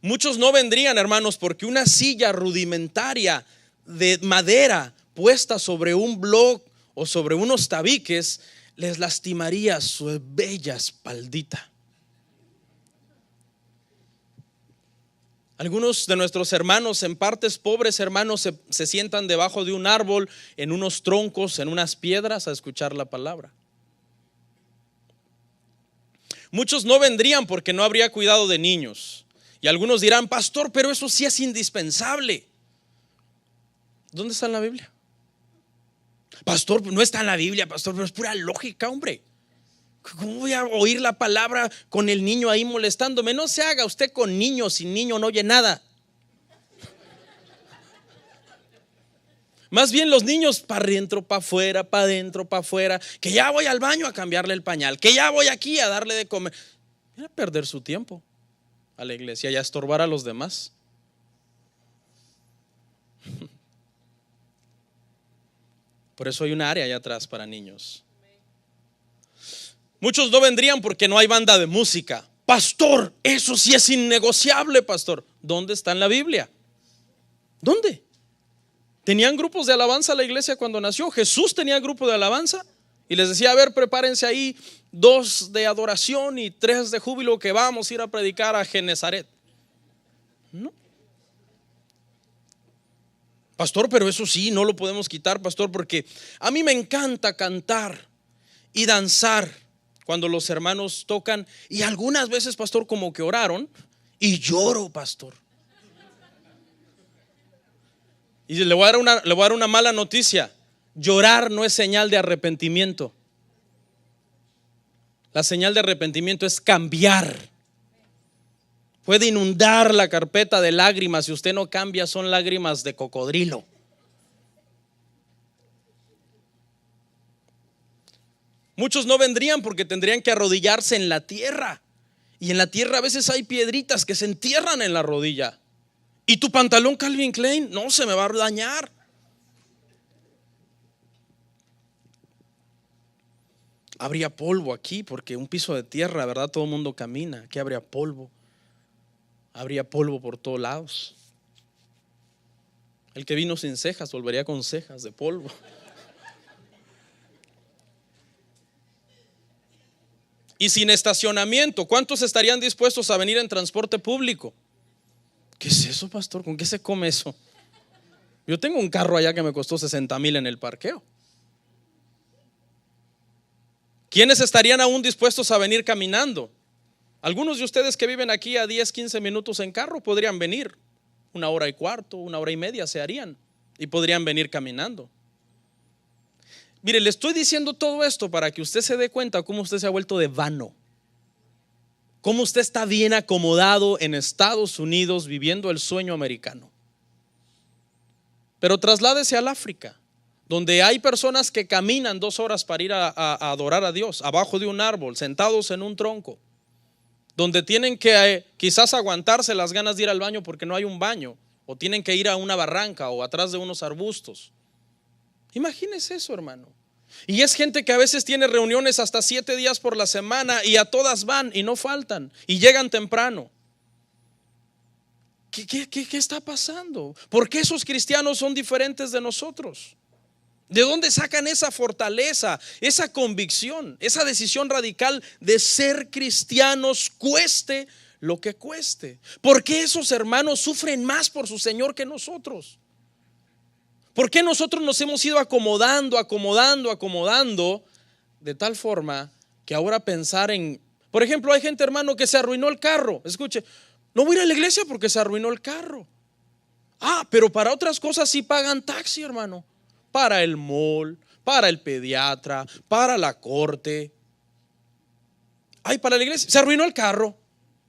Muchos no vendrían, hermanos, porque una silla rudimentaria de madera puesta sobre un bloc o sobre unos tabiques les lastimaría su bella espaldita. Algunos de nuestros hermanos en partes pobres, hermanos, se sientan debajo de un árbol, en unos troncos, en unas piedras, a escuchar la palabra. Muchos no vendrían porque no habría cuidado de niños. Y algunos dirán: pastor, pero eso sí es indispensable. ¿Dónde está en la Biblia? Pastor, no está en la Biblia, pastor, pero es pura lógica, hombre. ¿Cómo voy a oír la palabra con el niño ahí molestándome? No se haga usted con niño, sin niño no oye nada. Más bien los niños para adentro, para afuera, para adentro, para afuera. Que ya voy al baño a cambiarle el pañal, que ya voy aquí a darle de comer. Era perder su tiempo a la iglesia y a estorbar a los demás. Por eso hay un área allá atrás para niños. Muchos no vendrían porque no hay banda de música. Pastor, eso sí es innegociable, pastor. ¿Dónde está en la Biblia? ¿Dónde? ¿Tenían grupos de alabanza la iglesia cuando nació? Jesús tenía grupo de alabanza y les decía: a ver, prepárense ahí 2 de adoración y 3 de júbilo, que vamos a ir a predicar a Genezaret. No. Pastor, pero eso sí, no lo podemos quitar, pastor, porque a mí me encanta cantar y danzar cuando los hermanos tocan. Y algunas veces, pastor, como que oraron y lloro, pastor. Y le voy a dar una mala noticia: llorar no es señal de arrepentimiento. La señal de arrepentimiento es cambiar. Puede inundar la carpeta de lágrimas, si usted no cambia, son lágrimas de cocodrilo. Muchos no vendrían porque tendrían que arrodillarse en la tierra. Y en la tierra a veces hay piedritas que se entierran en la rodilla. ¿Y tu pantalón Calvin Klein? No, se me va a dañar. Habría polvo aquí porque un piso de tierra, ¿verdad? Todo el mundo camina. Aquí habría polvo. Habría polvo por todos lados. El que vino sin cejas volvería con cejas de polvo. Y sin estacionamiento, ¿cuántos estarían dispuestos a venir en transporte público? ¿Qué es eso, pastor? ¿Con qué se come eso? Yo tengo un carro allá que me costó 60,000 en el parqueo. ¿Quiénes estarían aún dispuestos a venir caminando? Algunos de ustedes que viven aquí a 10, 15 minutos en carro podrían venir. 1 hora y cuarto, 1 hora y media se harían y podrían venir caminando. Mire, le estoy diciendo todo esto para que usted se dé cuenta cómo usted se ha vuelto de vano. Cómo usted está bien acomodado en Estados Unidos viviendo el sueño americano. Pero trasládese al África, donde hay personas que caminan 2 horas para ir a adorar a Dios, abajo de un árbol, sentados en un tronco, donde tienen que quizás aguantarse las ganas de ir al baño porque no hay un baño, o tienen que ir a una barranca o atrás de unos arbustos. Imagínese eso, hermano. Y es gente que a veces tiene reuniones hasta 7 días por la semana y a todas van y no faltan y llegan temprano. ¿Qué está pasando? ¿Por qué esos cristianos son diferentes de nosotros? ¿De dónde sacan esa fortaleza, esa convicción, esa decisión radical de ser cristianos, cueste lo que cueste? ¿Por qué esos hermanos sufren más por su Señor que nosotros? ¿Por qué nosotros nos hemos ido acomodando de tal forma que ahora pensar en, por ejemplo, hay gente, hermano, que se arruinó el carro? Escuche, no voy a ir a la iglesia porque se arruinó el carro. Pero para otras cosas sí pagan taxi, hermano. Para el mall, para el pediatra, para la corte. Para la iglesia, se arruinó el carro.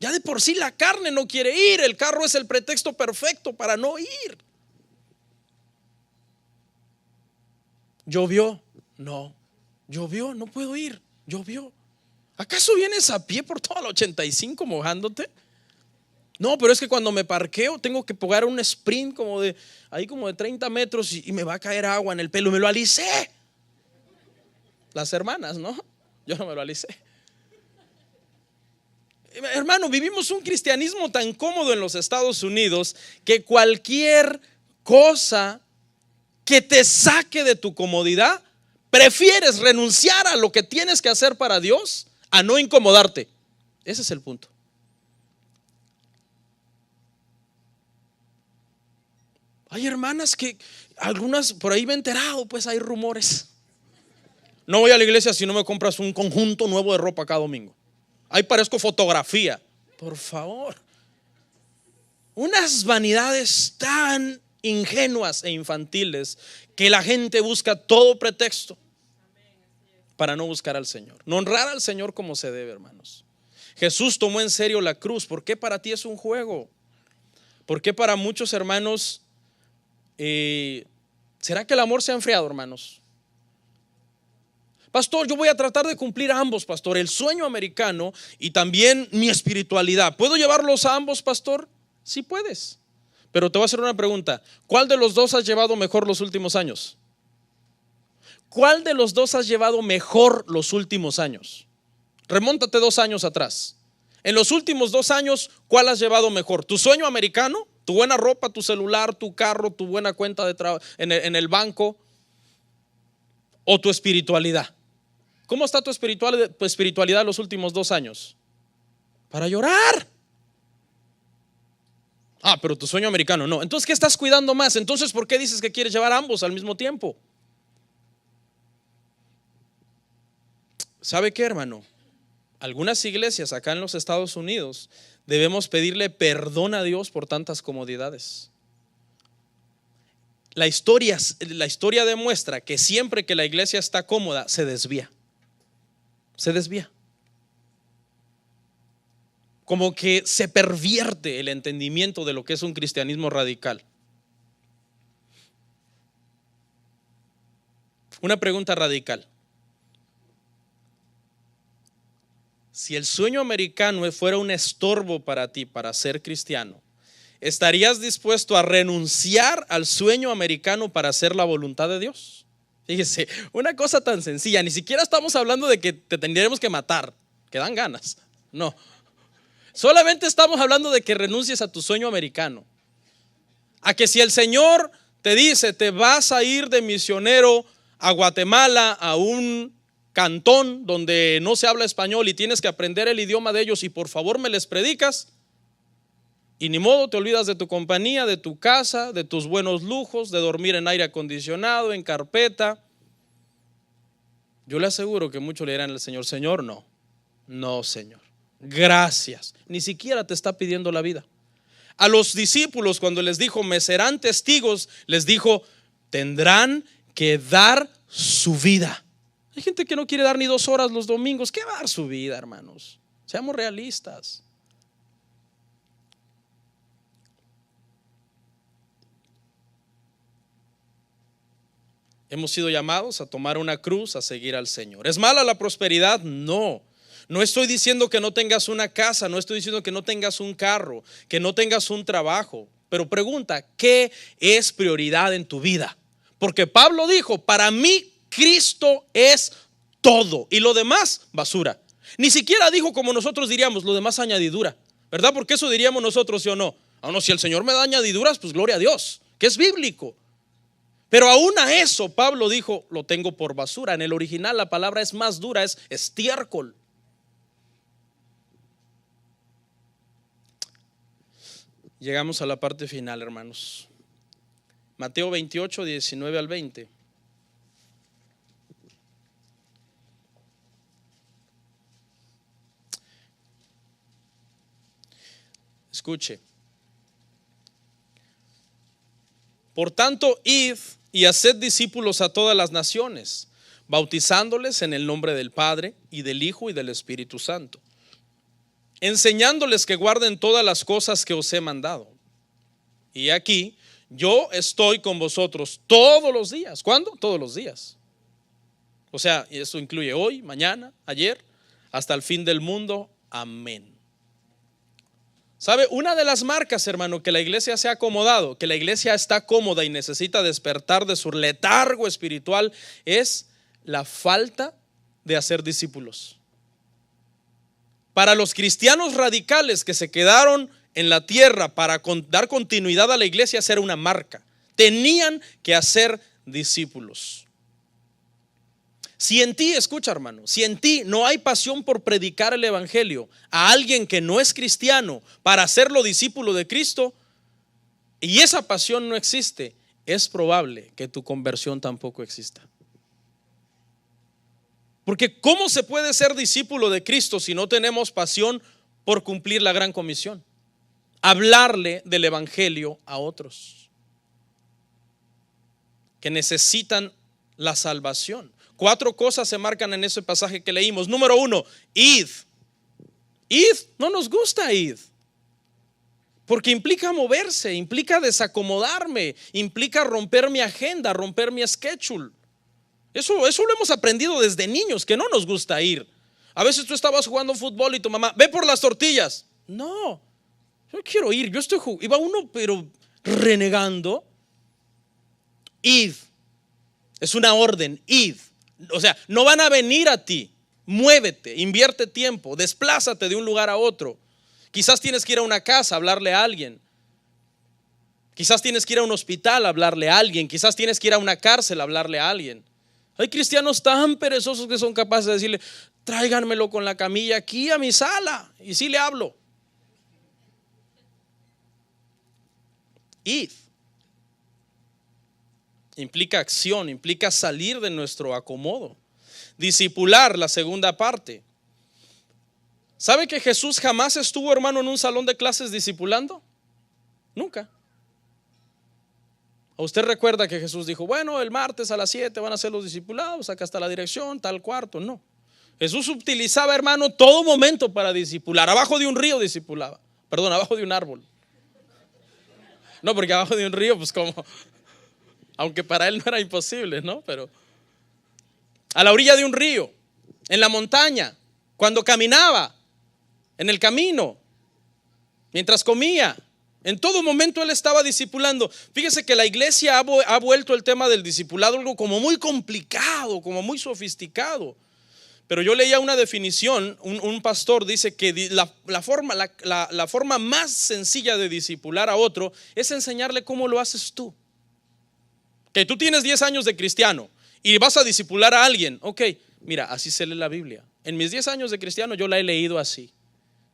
Ya de por sí la carne no quiere ir. El carro es el pretexto perfecto para no ir. Llovió, no. Llovió, no puedo ir. Llovió. ¿Acaso vienes a pie por toda la 85 mojándote? No, pero es que cuando me parqueo tengo que pegar un sprint como de 30 metros y me va a caer agua en el pelo. Me lo alicé. Las hermanas, ¿no? Yo no me lo alicé. Hermano, vivimos un cristianismo tan cómodo en los Estados Unidos que cualquier cosa que te saque de tu comodidad, prefieres renunciar a lo que tienes que hacer para Dios a no incomodarte. Ese es el punto. Hay hermanas que, algunas por ahí me he enterado, pues hay rumores. No voy a la iglesia si no me compras un conjunto nuevo de ropa cada domingo. Ahí parezco fotografía. Por favor. Unas vanidades tan ingenuas e infantiles que la gente busca todo pretexto para no buscar al Señor, no honrar al Señor como se debe, hermanos. Jesús tomó en serio la cruz. ¿Por qué para ti es un juego? ¿Por qué para muchos hermanos será que el amor se ha enfriado, hermanos? Pastor, yo voy a tratar de cumplir ambos, pastor, el sueño americano y también mi espiritualidad. ¿Puedo llevarlos a ambos, pastor? Sí puedes, pero te voy a hacer una pregunta. ¿Cuál de los dos has llevado mejor los últimos años? ¿Cuál de los dos has llevado mejor los últimos años? Remóntate 2 años atrás. En los últimos 2 años, ¿cuál has llevado mejor? ¿Tu sueño americano? ¿Tu buena ropa, tu celular, tu carro, tu buena cuenta de trabajo en el banco? ¿O tu espiritualidad? ¿Cómo está tu espiritualidad los últimos 2 años? Para llorar. Pero tu sueño americano no. Entonces, ¿qué estás cuidando más? Entonces, ¿por qué dices que quieres llevar ambos al mismo tiempo? ¿Sabe qué, hermano? Algunas iglesias acá en los Estados Unidos debemos pedirle perdón a Dios por tantas comodidades. La historia demuestra que siempre que la iglesia está cómoda, se desvía. Como que se pervierte el entendimiento de lo que es un cristianismo radical. Una pregunta radical. Si el sueño americano fuera un estorbo para ti para ser cristiano, ¿estarías dispuesto a renunciar al sueño americano para hacer la voluntad de Dios? Fíjese, una cosa tan sencilla. Ni siquiera estamos hablando de que te tendríamos que matar, que dan ganas. No, solamente estamos hablando de que renuncies a tu sueño americano. A que si el Señor te dice, te vas a ir de misionero a Guatemala, a un cantón donde no se habla español y tienes que aprender el idioma de ellos y por favor me les predicas, y ni modo te olvidas de tu compañía, de tu casa, de tus buenos lujos, de dormir en aire acondicionado, en carpeta. Yo le aseguro que muchos le dirán al Señor, Señor, no Señor, gracias. Ni siquiera te está pidiendo la vida. A los discípulos cuando les dijo, me serán testigos, les dijo, tendrán que dar su vida. Hay gente que no quiere dar ni 2 horas los domingos. ¿Qué va a dar su vida, hermanos? Seamos realistas. Hemos sido llamados a tomar una cruz, a seguir al Señor. ¿Es mala la prosperidad? No. No estoy diciendo que no tengas una casa, no estoy diciendo que no tengas un carro, que no tengas un trabajo. Pero pregunta, ¿qué es prioridad en tu vida? Porque Pablo dijo, para mí Cristo es todo y lo demás basura. Ni siquiera dijo como nosotros diríamos, lo demás añadidura, ¿verdad? Porque eso diríamos nosotros, ¿sí o no? Ah, no, si el Señor me da añadiduras, pues gloria a Dios, que es bíblico. Pero aún a eso Pablo dijo, lo tengo por basura. En el original la palabra es más dura, es estiércol. Llegamos a la parte final, hermanos. Mateo 28, 19 al 20. Escuche. Por tanto, id y haced discípulos a todas las naciones, bautizándoles en el nombre del Padre y del Hijo y del Espíritu Santo, enseñándoles que guarden todas las cosas que os he mandado. Y aquí, yo estoy con vosotros todos los días. ¿Cuándo? Todos los días. O sea, y eso incluye hoy, mañana, ayer, hasta el fin del mundo. Amén. ¿Sabe? Una de las marcas, hermano, que la iglesia se ha acomodado, que la iglesia está cómoda y necesita despertar de su letargo espiritual, es la falta de hacer discípulos. Para los cristianos radicales que se quedaron en la tierra para dar continuidad a la iglesia, esa era una marca. Tenían que hacer discípulos. Si en ti, escucha hermano, si en ti no hay pasión por predicar el evangelio a alguien que no es cristiano para hacerlo discípulo de Cristo, y esa pasión no existe, es probable que tu conversión tampoco exista. Porque ¿cómo se puede ser discípulo de Cristo si no tenemos pasión por cumplir la gran comisión? Hablarle del evangelio a otros que necesitan la salvación. 4 cosas se marcan en ese pasaje que leímos. Número 1, id. Id, no nos gusta id, porque implica moverse, implica desacomodarme, implica romper mi agenda, romper mi schedule. Eso lo hemos aprendido desde niños, que no nos gusta ir. A veces tú estabas jugando fútbol y tu mamá, ve por las tortillas. No, yo quiero ir, iba uno pero renegando. Id, es una orden, id. O sea, no van a venir a ti. Muévete, invierte tiempo, desplázate de un lugar a otro. Quizás tienes que ir a una casa a hablarle a alguien. Quizás tienes que ir a un hospital a hablarle a alguien. Quizás tienes que ir a una cárcel a hablarle a alguien. Hay cristianos tan perezosos que son capaces de decirle, tráiganmelo con la camilla aquí a mi sala, y sí le hablo. Id implica acción, implica salir de nuestro acomodo. Discipular, la segunda parte. ¿Sabe que Jesús jamás estuvo, hermano, en un salón de clases discipulando? Nunca. ¿O usted recuerda que Jesús dijo, bueno, el martes a las 7 van a ser los discipulados, acá está la dirección, tal cuarto? No. Jesús utilizaba, hermano, todo momento para discipular. Abajo de un río discipulaba. Perdón, abajo de un árbol. No, porque abajo de un río, pues como, aunque para él no era imposible, ¿no? Pero a la orilla de un río, en la montaña, cuando caminaba, en el camino, mientras comía, en todo momento él estaba discipulando. Fíjese que la iglesia ha vuelto el tema del discipulado algo como muy complicado, como muy sofisticado. Pero yo leía una definición, un pastor dice que la forma más sencilla de discipular a otro es enseñarle cómo lo haces tú. Que tú tienes 10 años de cristiano y vas a discipular a alguien. Ok, mira, así se lee la Biblia. En mis 10 años de cristiano yo la he leído así.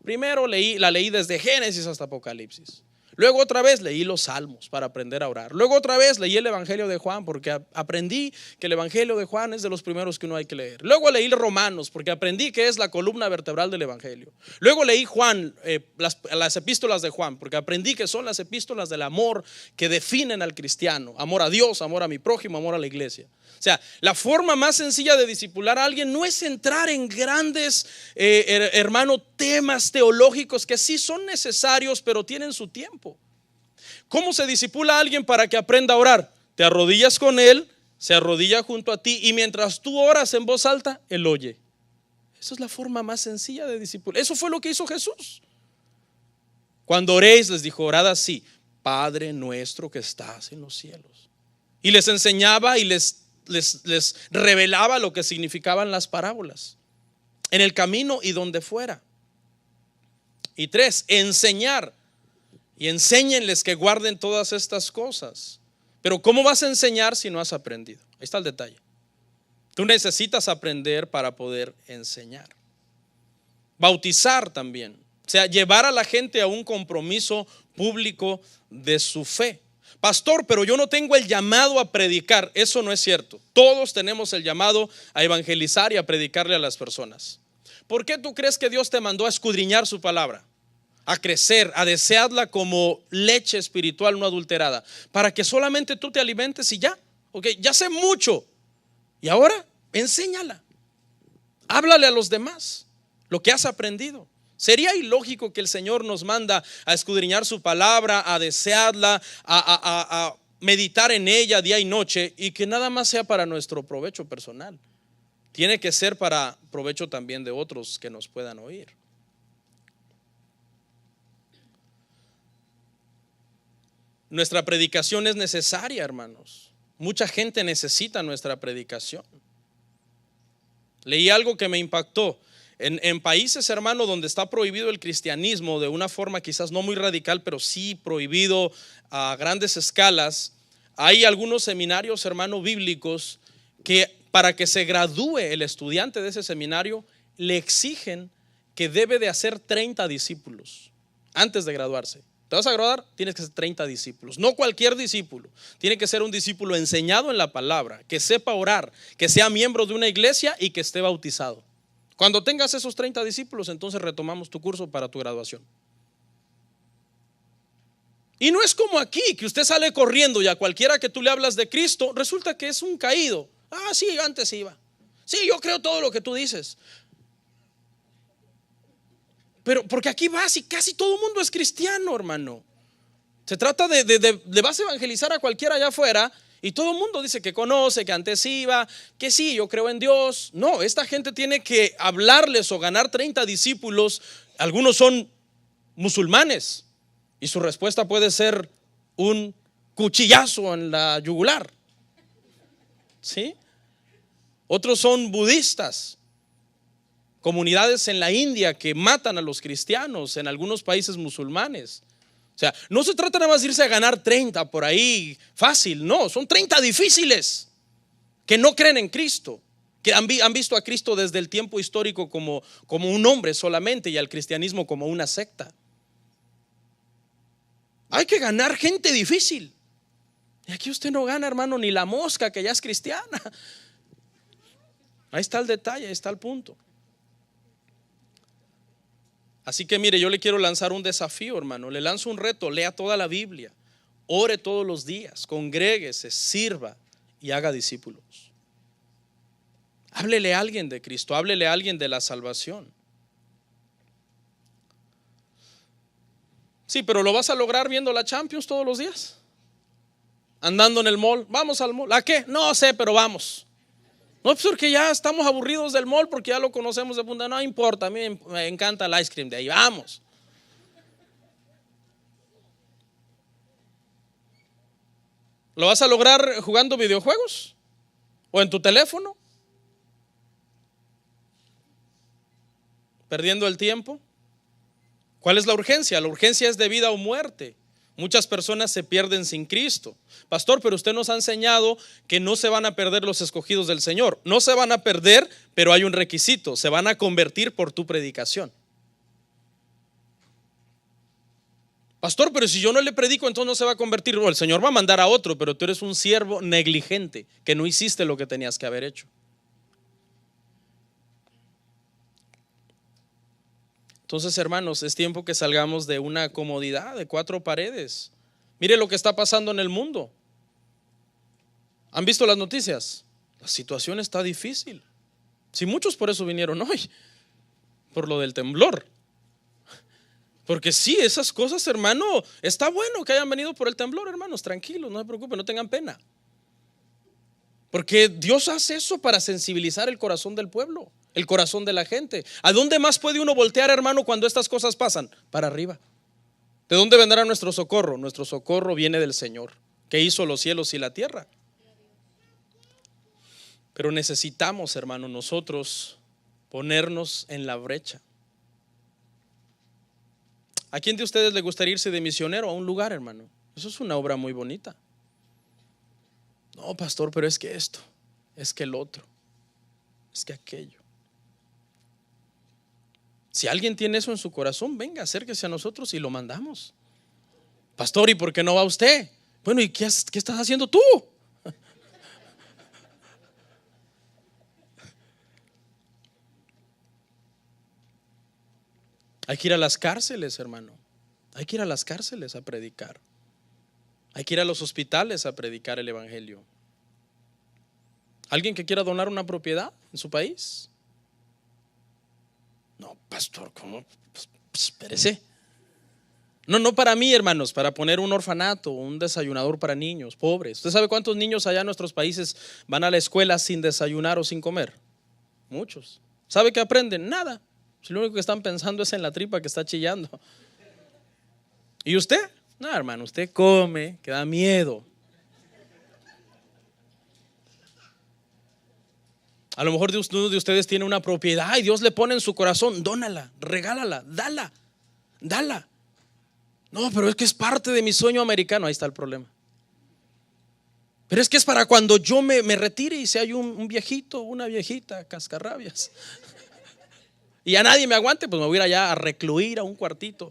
Primero la leí desde Génesis hasta Apocalipsis. Luego otra vez leí los Salmos para aprender a orar. Luego otra vez leí el Evangelio de Juan porque aprendí que el Evangelio de Juan es de los primeros que uno hay que leer. Luego leí Romanos porque aprendí que es la columna vertebral del Evangelio. Luego leí Juan, las epístolas de Juan, porque aprendí que son las epístolas del amor que definen al cristiano. Amor a Dios, amor a mi prójimo, amor a la iglesia. O sea, la forma más sencilla de discipular a alguien no es entrar en grandes, hermano, temas teológicos que sí son necesarios, pero tienen su tiempo. ¿Cómo se discipula a alguien para que aprenda a orar? Te arrodillas con él, se arrodilla junto a ti y mientras tú oras en voz alta, él oye. Esa es la forma más sencilla de discipular. Eso fue lo que hizo Jesús. Cuando oréis, les dijo, orad así: Padre nuestro que estás en los cielos. Y les enseñaba y les revelaba lo que significaban las parábolas en el camino y donde fuera. Y 3, enseñar. Y enséñenles que guarden todas estas cosas. Pero ¿cómo vas a enseñar si no has aprendido? Ahí está el detalle. Tú necesitas aprender para poder enseñar. Bautizar también. O sea, llevar a la gente a un compromiso público de su fe. Pastor, pero yo no tengo el llamado a predicar. Eso no es cierto. Todos tenemos el llamado a evangelizar y a predicarle a las personas. ¿Por qué tú crees que Dios te mandó a escudriñar su palabra? A crecer, a desearla como leche espiritual no adulterada, para que solamente tú te alimentes y ya. Ok, ya sé mucho. Y ahora, enséñala. Háblale a los demás lo que has aprendido. Sería ilógico que el Señor nos manda a escudriñar su palabra, a desearla, a meditar en ella día y noche, y que nada más sea para nuestro provecho personal. Tiene que ser para provecho también de otros que nos puedan oír. Nuestra predicación es necesaria, hermanos. Mucha gente necesita nuestra predicación. Leí algo que me impactó. En países, hermano, donde está prohibido el cristianismo de una forma quizás no muy radical, pero sí prohibido a grandes escalas, hay algunos seminarios, hermano, bíblicos que para que se gradúe el estudiante de ese seminario le exigen que debe de hacer 30 discípulos antes de graduarse. ¿Te vas a graduar? Tienes que ser 30 discípulos. No cualquier discípulo. Tiene que ser un discípulo enseñado en la palabra, que sepa orar, que sea miembro de una iglesia y que esté bautizado. Cuando tengas esos 30 discípulos, entonces retomamos tu curso para tu graduación. Y no es como aquí, que usted sale corriendo y a cualquiera que tú le hablas de Cristo, resulta que es un caído. Ah, sí, antes iba. Sí, yo creo todo lo que tú dices. Pero porque aquí vas y casi todo el mundo es cristiano, hermano. Se trata le vas a evangelizar a cualquiera allá afuera y todo el mundo dice que conoce, que antes iba, que sí, yo creo en Dios. No, esta gente tiene que hablarles o ganar 30 discípulos. Algunos son musulmanes y su respuesta puede ser un cuchillazo en la yugular. ¿Sí? Otros son budistas. Comunidades en la India que matan a los cristianos, en algunos países musulmanes. O sea, no se trata nada más de irse a ganar 30 por ahí fácil, no, son 30 difíciles que no creen en Cristo, que han visto a Cristo desde el tiempo histórico como un hombre solamente y al cristianismo como una secta. Hay que ganar gente difícil. Y aquí usted no gana, hermano, ni la mosca que ya es cristiana. Ahí está el detalle, ahí está el punto. Así que mire, yo le quiero lanzar un desafío, hermano. Le lanzo un reto: lea toda la Biblia, ore todos los días, congréguese, sirva y haga discípulos. Háblele a alguien de Cristo, háblele a alguien de la salvación. Sí, pero ¿lo vas a lograr viendo la Champions todos los días? Andando en el mall, vamos al mall. ¿A qué? No sé, pero vamos. No, pues porque ya estamos aburridos del mall, porque ya lo conocemos de punta. No importa, a mí me encanta el ice cream de ahí, vamos. ¿Lo vas a lograr jugando videojuegos? ¿O en tu teléfono? ¿Perdiendo el tiempo? ¿Cuál es la urgencia? La urgencia es de vida o muerte. Muchas personas se pierden sin Cristo. Pastor, pero usted nos ha enseñado que no se van a perder los escogidos del Señor. No se van a perder, pero hay un requisito: se van a convertir por tu predicación. Pastor, pero si yo no le predico, entonces no se va a convertir. El Señor va a mandar a otro, pero tú eres un siervo negligente, que no hiciste lo que tenías que haber hecho. Entonces, hermanos, es tiempo que salgamos de una comodidad de 4 paredes. Mire lo que está pasando en el mundo. ¿Han visto las noticias? La situación está difícil. Si muchos por eso vinieron hoy, por lo del temblor. Porque sí, esas cosas, hermano, está bueno que hayan venido por el temblor, hermanos, tranquilos, no se preocupen, no tengan pena. Porque Dios hace eso para sensibilizar el corazón del pueblo, el corazón de la gente. ¿A dónde más puede uno voltear, hermano, cuando estas cosas pasan? Para arriba. ¿De dónde vendrá nuestro socorro? Nuestro socorro viene del Señor, que hizo los cielos y la tierra. Pero necesitamos, hermano, nosotros ponernos en la brecha. ¿A quién de ustedes le gustaría irse de misionero a un lugar, hermano? Eso es una obra muy bonita. No, pastor, pero es que esto, es que el otro, es que aquello. Si alguien tiene eso en su corazón, venga, acérquese a nosotros y lo mandamos. Pastor, ¿y por qué no va usted? Bueno, ¿y qué estás haciendo tú? Hay que ir a las cárceles, hermano. Hay que ir a las cárceles a predicar. Hay que ir a los hospitales a predicar el evangelio. ¿Alguien que quiera donar una propiedad en su país? No, pastor, ¿cómo? Pues, espérese. No para mí, hermanos, para poner un orfanato, un desayunador para niños pobres. ¿Usted sabe cuántos niños allá en nuestros países van a la escuela sin desayunar o sin comer? Muchos. ¿Sabe qué aprenden? Nada. Si lo único que están pensando es en la tripa que está chillando. ¿Y usted? No, hermano, usted come, que da miedo. A lo mejor uno de ustedes tiene una propiedad y Dios le pone en su corazón, dónala, regálala, dala. No, pero es que es parte de mi sueño americano. Ahí está el problema. Pero es que es para cuando yo me retire y si hay un viejito, una viejita, cascarrabias, y a nadie me aguante, pues me voy a ir allá a recluir a un cuartito.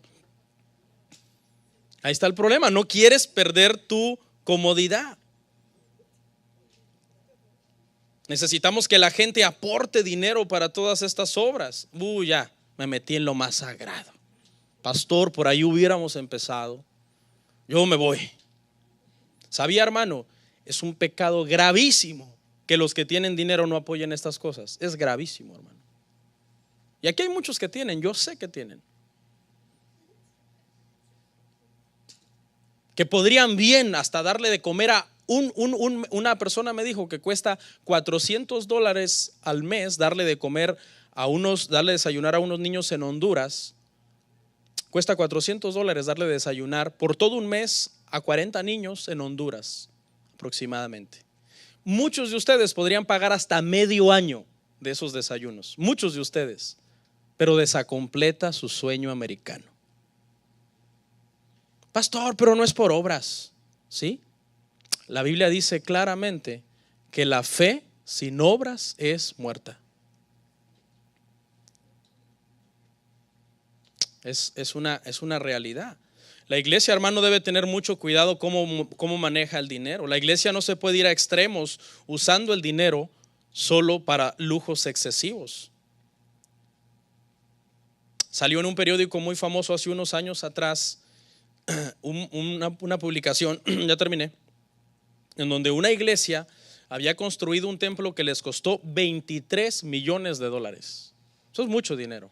Ahí está el problema. No quieres perder tu comodidad. Necesitamos que la gente aporte dinero para todas estas obras. Ya me metí en lo más sagrado. Pastor, por ahí hubiéramos empezado. Yo me voy. ¿Sabía, hermano? Es un pecado gravísimo que los que tienen dinero no apoyen estas cosas. Es gravísimo, hermano. Y aquí hay muchos que tienen, yo sé que tienen, que podrían bien hasta darle de comer a una persona me dijo que cuesta $400 al mes darle de comer darle de desayunar a unos niños en Honduras. Cuesta $400 darle de desayunar por todo un mes a 40 niños en Honduras aproximadamente. Muchos de ustedes podrían pagar hasta medio año de esos desayunos, muchos de ustedes, pero desacompleta su sueño americano. Pastor, pero no es por obras, ¿sí? La Biblia dice claramente que la fe sin obras es muerta. Es una realidad. La iglesia, hermano, debe tener mucho cuidado cómo maneja el dinero. La iglesia no se puede ir a extremos usando el dinero solo para lujos excesivos. Salió en un periódico muy famoso hace unos años atrás una publicación, ya terminé, en donde una iglesia había construido un templo que les costó $23 millones. Eso es mucho dinero.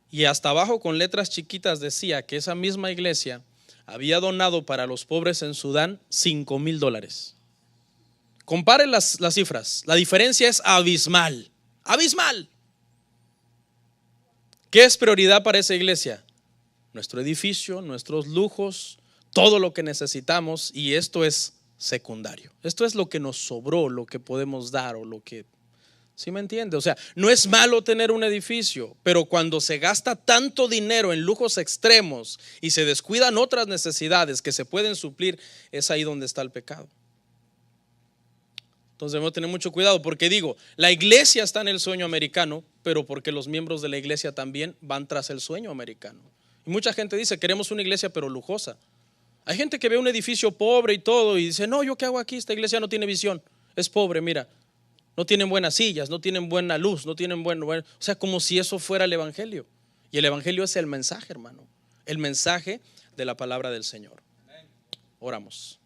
Y hasta abajo con letras chiquitas decía que esa misma iglesia había donado para los pobres en Sudán $5,000. Comparen las cifras. La diferencia es abismal. Abismal. ¿Qué es prioridad para esa iglesia? Nuestro edificio, nuestros lujos, todo lo que necesitamos, y esto es secundario. Esto es lo que nos sobró, lo que podemos dar o lo que… ¿Sí me entiende? O sea, no es malo tener un edificio, pero cuando se gasta tanto dinero en lujos extremos y se descuidan otras necesidades que se pueden suplir, es ahí donde está el pecado. Entonces debemos tener mucho cuidado, porque digo, la iglesia está en el sueño americano, pero porque los miembros de la iglesia también van tras el sueño americano. Y mucha gente dice, queremos una iglesia pero lujosa. Hay gente que ve un edificio pobre y todo y dice, no, ¿yo qué hago aquí? Esta iglesia no tiene visión, es pobre, mira. No tienen buenas sillas, no tienen buena luz, no tienen o sea, como si eso fuera el evangelio. Y el evangelio es el mensaje, hermano, el mensaje de la palabra del Señor. Oramos.